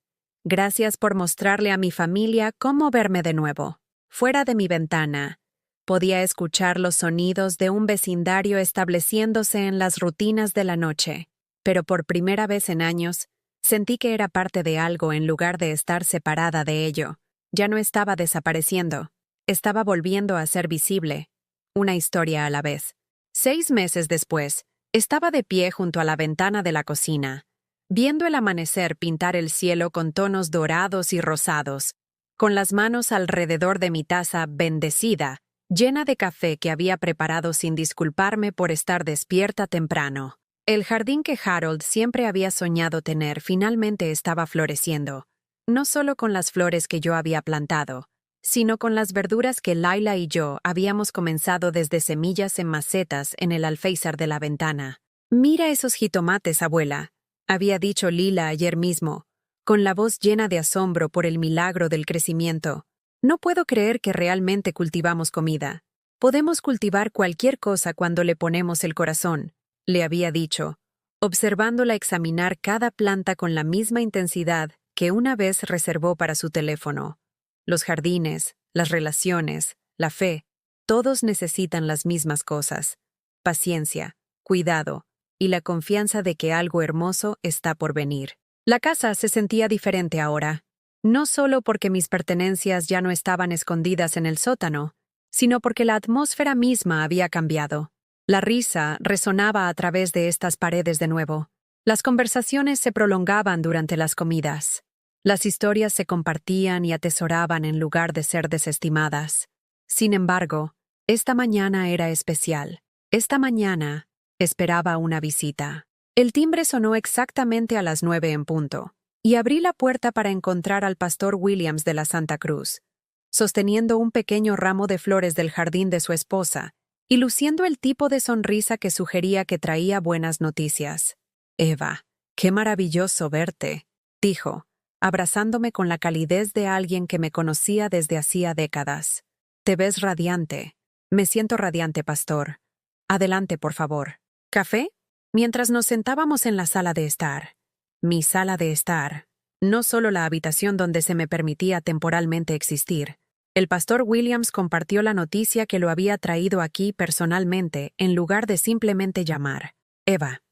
Gracias por mostrarle a mi familia cómo verme de nuevo. Fuera de mi ventana, podía escuchar los sonidos de un vecindario estableciéndose en las rutinas de la noche, pero por primera vez en años, sentí que era parte de algo en lugar de estar separada de ello. Ya no estaba desapareciendo. Estaba volviendo a ser visible, una historia a la vez. 6 meses después, estaba de pie junto a la ventana de la cocina, viendo el amanecer pintar el cielo con tonos dorados y rosados, con las manos alrededor de mi taza bendecida, llena de café que había preparado sin disculparme por estar despierta temprano. El jardín que Harold siempre había soñado tener finalmente estaba floreciendo, no solo con las flores que yo había plantado, sino con las verduras que Laila y yo habíamos comenzado desde semillas en macetas en el alféizar de la ventana. «Mira esos jitomates, abuela», había dicho Lila ayer mismo, con la voz llena de asombro por el milagro del crecimiento. «No puedo creer que realmente cultivamos comida. Podemos cultivar cualquier cosa cuando le ponemos el corazón», le había dicho, observándola examinar cada planta con la misma intensidad que una vez reservó para su teléfono. Los jardines, las relaciones, la fe, todos necesitan las mismas cosas: paciencia, cuidado y la confianza de que algo hermoso está por venir. La casa se sentía diferente ahora, no solo porque mis pertenencias ya no estaban escondidas en el sótano, sino porque la atmósfera misma había cambiado. La risa resonaba a través de estas paredes de nuevo. Las conversaciones se prolongaban durante las comidas. Las historias se compartían y atesoraban en lugar de ser desestimadas. Sin embargo, esta mañana era especial. Esta mañana esperaba una visita. El timbre sonó exactamente a las 9 en punto, y abrí la puerta para encontrar al pastor Williams de la Santa Cruz, sosteniendo un pequeño ramo de flores del jardín de su esposa, y luciendo el tipo de sonrisa que sugería que traía buenas noticias. «Eva, qué maravilloso verte», dijo, abrazándome con la calidez de alguien que me conocía desde hacía décadas. «Te ves radiante». «Me siento radiante, pastor. Adelante, por favor». «¿Café?» Mientras nos sentábamos en la sala de estar. Mi sala de estar. No solo la habitación donde se me permitía temporalmente existir. El pastor Williams compartió la noticia que lo había traído aquí personalmente en lugar de simplemente llamar. «Eva,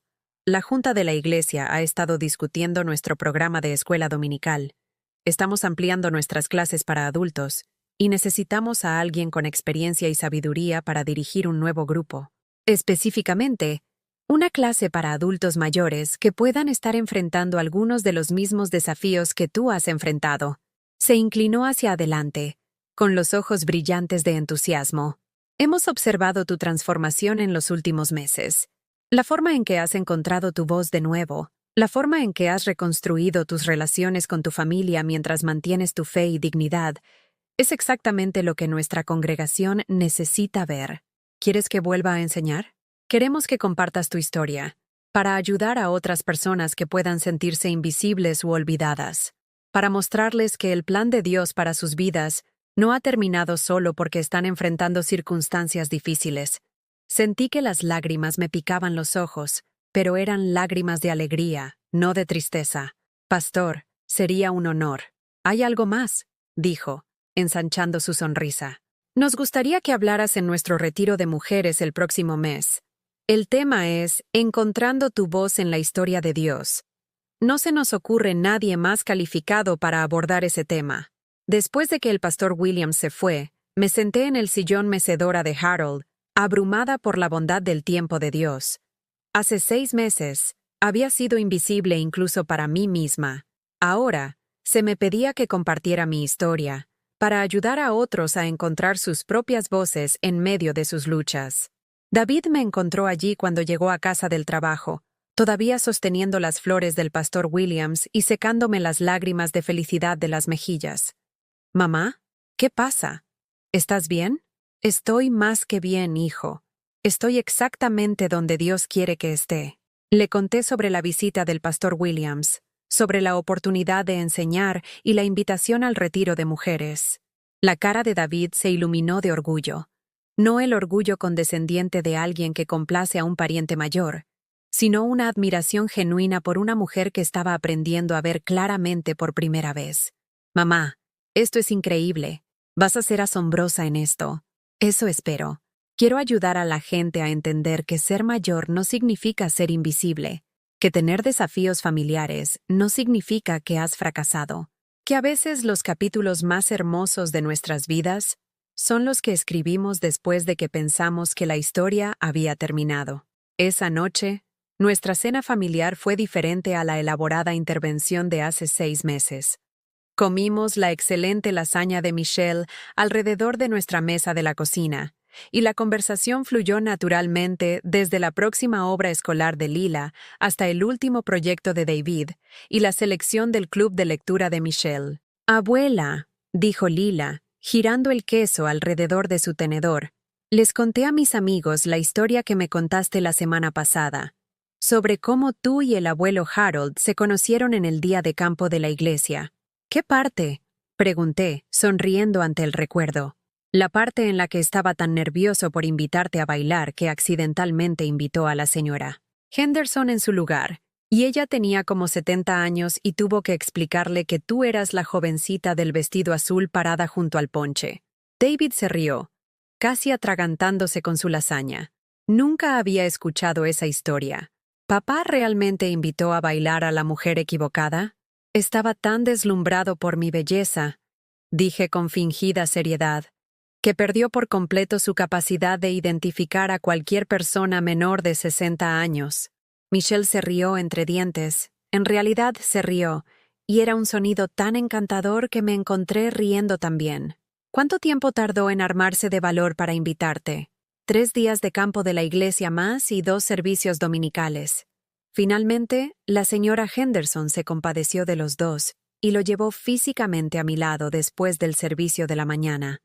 la Junta de la Iglesia ha estado discutiendo nuestro programa de escuela dominical. Estamos ampliando nuestras clases para adultos y necesitamos a alguien con experiencia y sabiduría para dirigir un nuevo grupo. Específicamente, una clase para adultos mayores que puedan estar enfrentando algunos de los mismos desafíos que tú has enfrentado». Se inclinó hacia adelante, con los ojos brillantes de entusiasmo. «Hemos observado tu transformación en los últimos meses. La forma en que has encontrado tu voz de nuevo, la forma en que has reconstruido tus relaciones con tu familia mientras mantienes tu fe y dignidad, es exactamente lo que nuestra congregación necesita ver. ¿Quieres que vuelva a enseñar? Queremos que compartas tu historia, para ayudar a otras personas que puedan sentirse invisibles u olvidadas, para mostrarles que el plan de Dios para sus vidas no ha terminado solo porque están enfrentando circunstancias difíciles». Sentí que las lágrimas me picaban los ojos, pero eran lágrimas de alegría, no de tristeza. «Pastor, sería un honor». «¿Hay algo más?», dijo, ensanchando su sonrisa. «Nos gustaría que hablaras en nuestro retiro de mujeres el próximo mes. El tema es Encontrando tu voz en la historia de Dios. No se nos ocurre nadie más calificado para abordar ese tema». Después de que el pastor Williams se fue, me senté en el sillón mecedora de Harold, abrumada por la bondad del tiempo de Dios. Hace 6 meses, había sido invisible incluso para mí misma. Ahora, se me pedía que compartiera mi historia, para ayudar a otros a encontrar sus propias voces en medio de sus luchas. David me encontró allí cuando llegó a casa del trabajo, todavía sosteniendo las flores del pastor Williams y secándome las lágrimas de felicidad de las mejillas. «Mamá, ¿qué pasa? ¿Estás bien?» «Estoy más que bien, hijo. Estoy exactamente donde Dios quiere que esté». Le conté sobre la visita del pastor Williams, sobre la oportunidad de enseñar y la invitación al retiro de mujeres. La cara de David se iluminó de orgullo. No el orgullo condescendiente de alguien que complace a un pariente mayor, sino una admiración genuina por una mujer que estaba aprendiendo a ver claramente por primera vez. «Mamá, esto es increíble. Vas a ser asombrosa en esto». «Eso espero. Quiero ayudar a la gente a entender que ser mayor no significa ser invisible, que tener desafíos familiares no significa que has fracasado, que a veces los capítulos más hermosos de nuestras vidas son los que escribimos después de que pensamos que la historia había terminado. Esa noche, nuestra cena familiar fue diferente a la elaborada intervención de hace 6 meses. Comimos la excelente lasaña de Michelle alrededor de nuestra mesa de la cocina, y la conversación fluyó naturalmente desde la próxima obra escolar de Lila hasta el último proyecto de David y la selección del club de lectura de Michelle. «Abuela», dijo Lila, girando el queso alrededor de su tenedor, «les conté a mis amigos la historia que me contaste la semana pasada, sobre cómo tú y el abuelo Harold se conocieron en el día de campo de la iglesia». «¿Qué parte?», pregunté, sonriendo ante el recuerdo. «La parte en la que estaba tan nervioso por invitarte a bailar que accidentalmente invitó a la señora Henderson en su lugar, y ella tenía como 70 años y tuvo que explicarle que tú eras la jovencita del vestido azul parada junto al ponche». David se rió, casi atragantándose con su lasaña. Nunca había escuchado esa historia. ¿Papá realmente invitó a bailar a la mujer equivocada? Estaba tan deslumbrado por mi belleza, dije con fingida seriedad, que perdió por completo su capacidad de identificar a cualquier persona menor de 60 años. Michelle se rió entre dientes. En realidad se rió, y era un sonido tan encantador que me encontré riendo también. «¿Cuánto tiempo tardó en armarse de valor para invitarte?» 3 días de campo de la iglesia más y 2 servicios dominicales. Finalmente, la señora Henderson se compadeció de los dos y lo llevó físicamente a mi lado después del servicio de la mañana.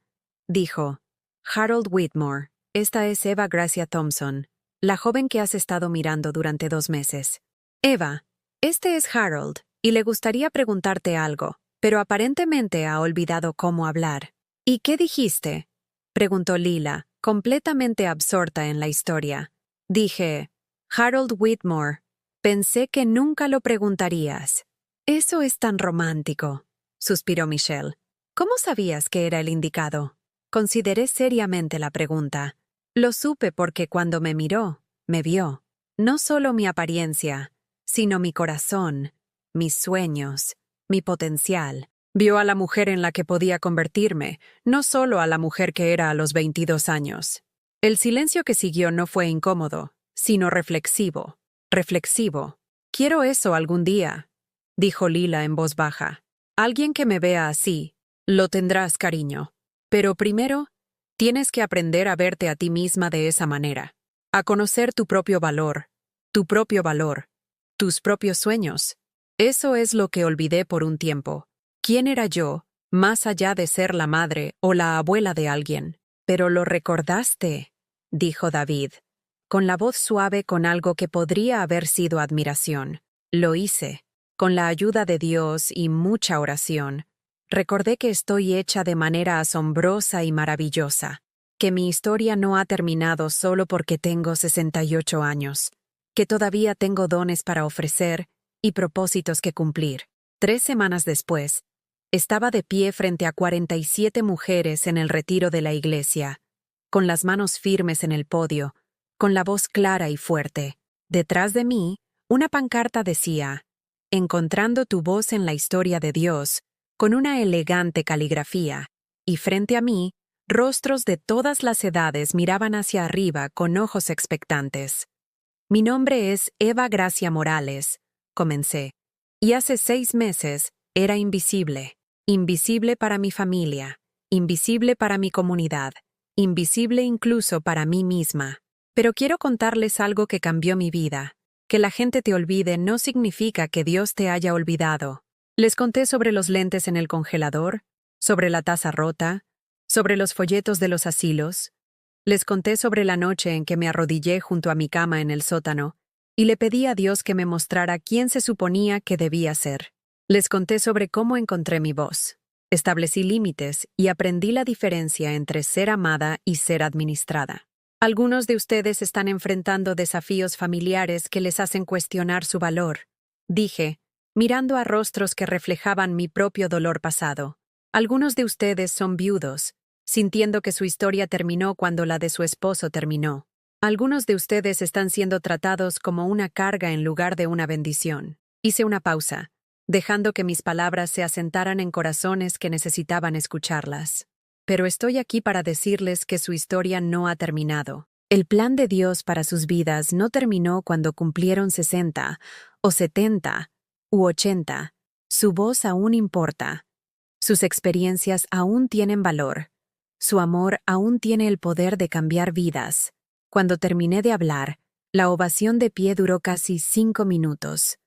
Dijo: «Harold Whitmore, esta es Eva Gracia Thompson, la joven que has estado mirando durante 2 meses. Eva, este es Harold, y le gustaría preguntarte algo, pero aparentemente ha olvidado cómo hablar». «¿Y qué dijiste?», preguntó Lila, completamente absorta en la historia. Dije: «Harold Whitmore, pensé que nunca lo preguntarías». «Eso es tan romántico», suspiró Michelle. «¿Cómo sabías que era el indicado?». Consideré seriamente la pregunta. Lo supe porque cuando me miró, me vio. No solo mi apariencia, sino mi corazón, mis sueños, mi potencial. Vio a la mujer en la que podía convertirme, no solo a la mujer que era a los 22 años. El silencio que siguió no fue incómodo, sino reflexivo. Reflexivo. «Quiero eso algún día», dijo Lila en voz baja. «Alguien que me vea así. Lo tendrás, cariño. Pero primero, tienes que aprender a verte a ti misma de esa manera, a conocer tu propio valor, tus propios sueños». Eso es lo que olvidé por un tiempo. ¿Quién era yo, más allá de ser la madre o la abuela de alguien? «Pero lo recordaste», dijo David, con la voz suave con algo que podría haber sido admiración. «Lo hice, con la ayuda de Dios y mucha oración. Recordé que estoy hecha de manera asombrosa y maravillosa, que mi historia no ha terminado solo porque tengo 68 años, que todavía tengo dones para ofrecer y propósitos que cumplir». 3 semanas después, estaba de pie frente a 47 mujeres en el retiro de la iglesia, con las manos firmes en el podio, con la voz clara y fuerte. Detrás de mí, una pancarta decía: «Encontrando tu voz en la historia de Dios», con una elegante caligrafía, y frente a mí, rostros de todas las edades miraban hacia arriba con ojos expectantes. «Mi nombre es Eva Gracia Morales», comencé, «y hace 6 meses era invisible. Invisible para mi familia, invisible para mi comunidad, invisible incluso para mí misma. Pero quiero contarles algo que cambió mi vida. Que la gente te olvide no significa que Dios te haya olvidado». Les conté sobre los lentes en el congelador, sobre la taza rota, sobre los folletos de los asilos. Les conté sobre la noche en que me arrodillé junto a mi cama en el sótano y le pedí a Dios que me mostrara quién se suponía que debía ser. Les conté sobre cómo encontré mi voz. Establecí límites y aprendí la diferencia entre ser amada y ser administrada. Algunos de ustedes están enfrentando desafíos familiares que les hacen cuestionar su valor, dije, mirando a rostros que reflejaban mi propio dolor pasado. Algunos de ustedes son viudos, sintiendo que su historia terminó cuando la de su esposo terminó. Algunos de ustedes están siendo tratados como una carga en lugar de una bendición. Hice una pausa, dejando que mis palabras se asentaran en corazones que necesitaban escucharlas. pero estoy aquí para decirles que su historia no ha terminado. El plan de Dios para sus vidas no terminó cuando cumplieron 60, o 70, u 80. Su voz aún importa. Sus experiencias aún tienen valor. Su amor aún tiene el poder de cambiar vidas. Cuando terminé de hablar, la ovación de pie duró casi 5 minutos.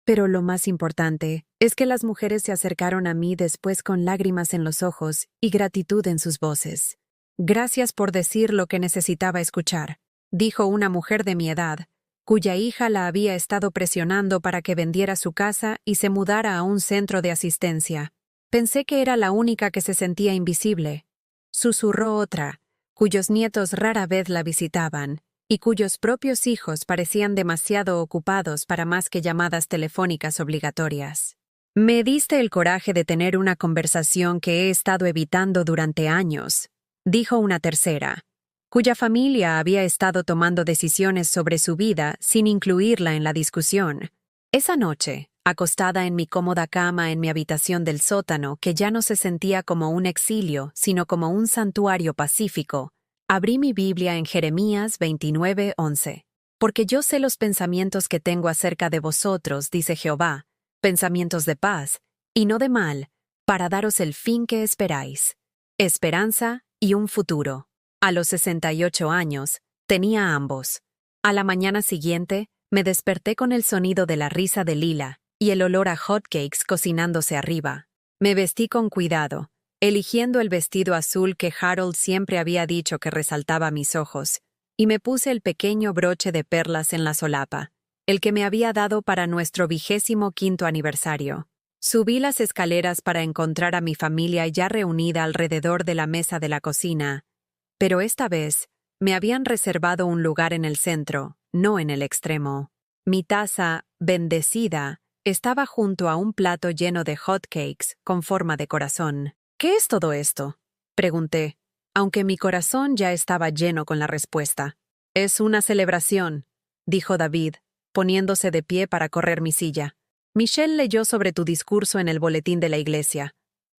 Pero lo más importante es que las mujeres se acercaron a mí después con lágrimas en los ojos y gratitud en sus voces. Gracias por decir lo que necesitaba escuchar, dijo una mujer de mi edad, cuya hija la había estado presionando para que vendiera su casa y se mudara a un centro de asistencia. Pensé que era la única que se sentía invisible. Susurró otra, cuyos nietos rara vez la visitaban, y cuyos propios hijos parecían demasiado ocupados para más que llamadas telefónicas obligatorias. Me diste el coraje de tener una conversación que he estado evitando durante años, dijo una tercera, cuya familia había estado tomando decisiones sobre su vida sin incluirla en la discusión. Esa noche, acostada en mi cómoda cama en mi habitación del sótano, que ya no se sentía como un exilio, sino como un santuario pacífico, abrí mi Biblia en Jeremías 29:11. Porque yo sé los pensamientos que tengo acerca de vosotros, dice Jehová, pensamientos de paz, y no de mal, para daros el fin que esperáis, esperanza y un futuro. A los 68 años, tenía ambos. A la mañana siguiente, me desperté con el sonido de la risa de Lila y el olor a hotcakes cocinándose arriba. Me vestí con cuidado, eligiendo el vestido azul que Harold siempre había dicho que resaltaba mis ojos, y me puse el pequeño broche de perlas en la solapa, el que me había dado para nuestro 25º aniversario. Subí las escaleras para encontrar a mi familia ya reunida alrededor de la mesa de la cocina, pero esta vez me habían reservado un lugar en el centro, no en el extremo. Mi taza, bendecida, estaba junto a un plato lleno de hotcakes con forma de corazón. ¿Qué es todo esto?, pregunté, aunque mi corazón ya estaba lleno con la respuesta. Es una celebración, dijo David, poniéndose de pie para correr mi silla. Michelle leyó sobre tu discurso en el boletín de la iglesia.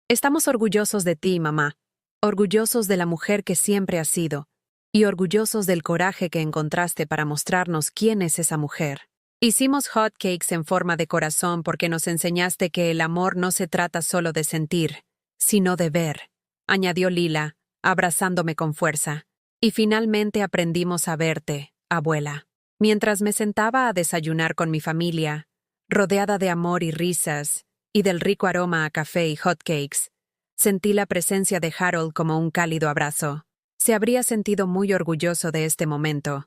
Estamos orgullosos de ti, mamá, orgullosos de la mujer que siempre has sido, y orgullosos del coraje que encontraste para mostrarnos quién es esa mujer. Hicimos hotcakes en forma de corazón porque nos enseñaste que el amor no se trata solo de sentir, sino de ver, añadió Lila, abrazándome con fuerza. Y finalmente aprendimos a verte, abuela. Mientras me sentaba a desayunar con mi familia, rodeada de amor y risas, y del rico aroma a café y hotcakes, sentí la presencia de Harold como un cálido abrazo. Se habría sentido muy orgulloso de este momento,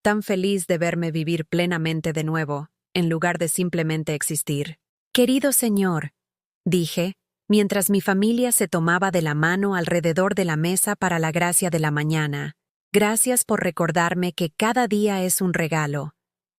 tan feliz de verme vivir plenamente de nuevo, en lugar de simplemente existir. Querido señor, dije, mientras mi familia se tomaba de la mano alrededor de la mesa para la gracia de la mañana. Gracias por recordarme que cada día es un regalo,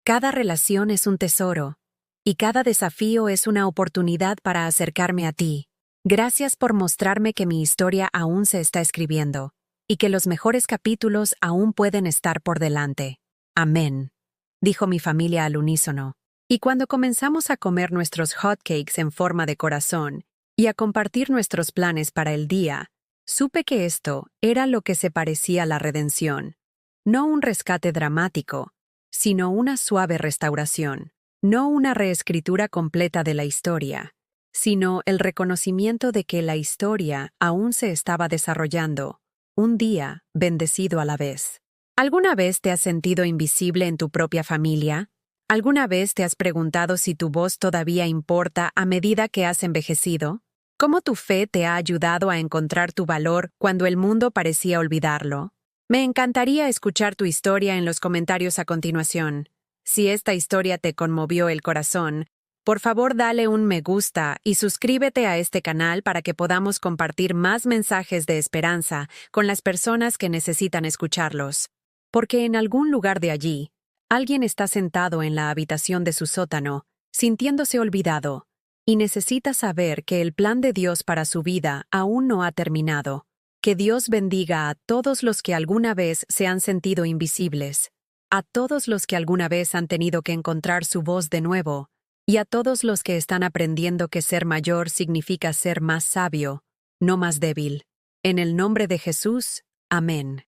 cada relación es un tesoro, y cada desafío es una oportunidad para acercarme a ti. Gracias por mostrarme que mi historia aún se está escribiendo, y que los mejores capítulos aún pueden estar por delante. Amén, dijo mi familia al unísono. Y cuando comenzamos a comer nuestros hotcakes en forma de corazón, y a compartir nuestros planes para el día, supe que esto era lo que se parecía a la redención. No un rescate dramático, sino una suave restauración. No una reescritura completa de la historia, sino el reconocimiento de que la historia aún se estaba desarrollando, un día bendecido a la vez. ¿Alguna vez te has sentido invisible en tu propia familia? ¿Alguna vez te has preguntado si tu voz todavía importa a medida que has envejecido? ¿Cómo tu fe te ha ayudado a encontrar tu valor cuando el mundo parecía olvidarlo? Me encantaría escuchar tu historia en los comentarios a continuación. Si esta historia te conmovió el corazón, por favor dale un me gusta y suscríbete a este canal para que podamos compartir más mensajes de esperanza con las personas que necesitan escucharlos. Porque en algún lugar de allí, alguien está sentado en la habitación de su sótano, sintiéndose olvidado, y necesita saber que el plan de Dios para su vida aún no ha terminado. Que Dios bendiga a todos los que alguna vez se han sentido invisibles, a todos los que alguna vez han tenido que encontrar su voz de nuevo, y a todos los que están aprendiendo que ser mayor significa ser más sabio, no más débil. En el nombre de Jesús. Amén.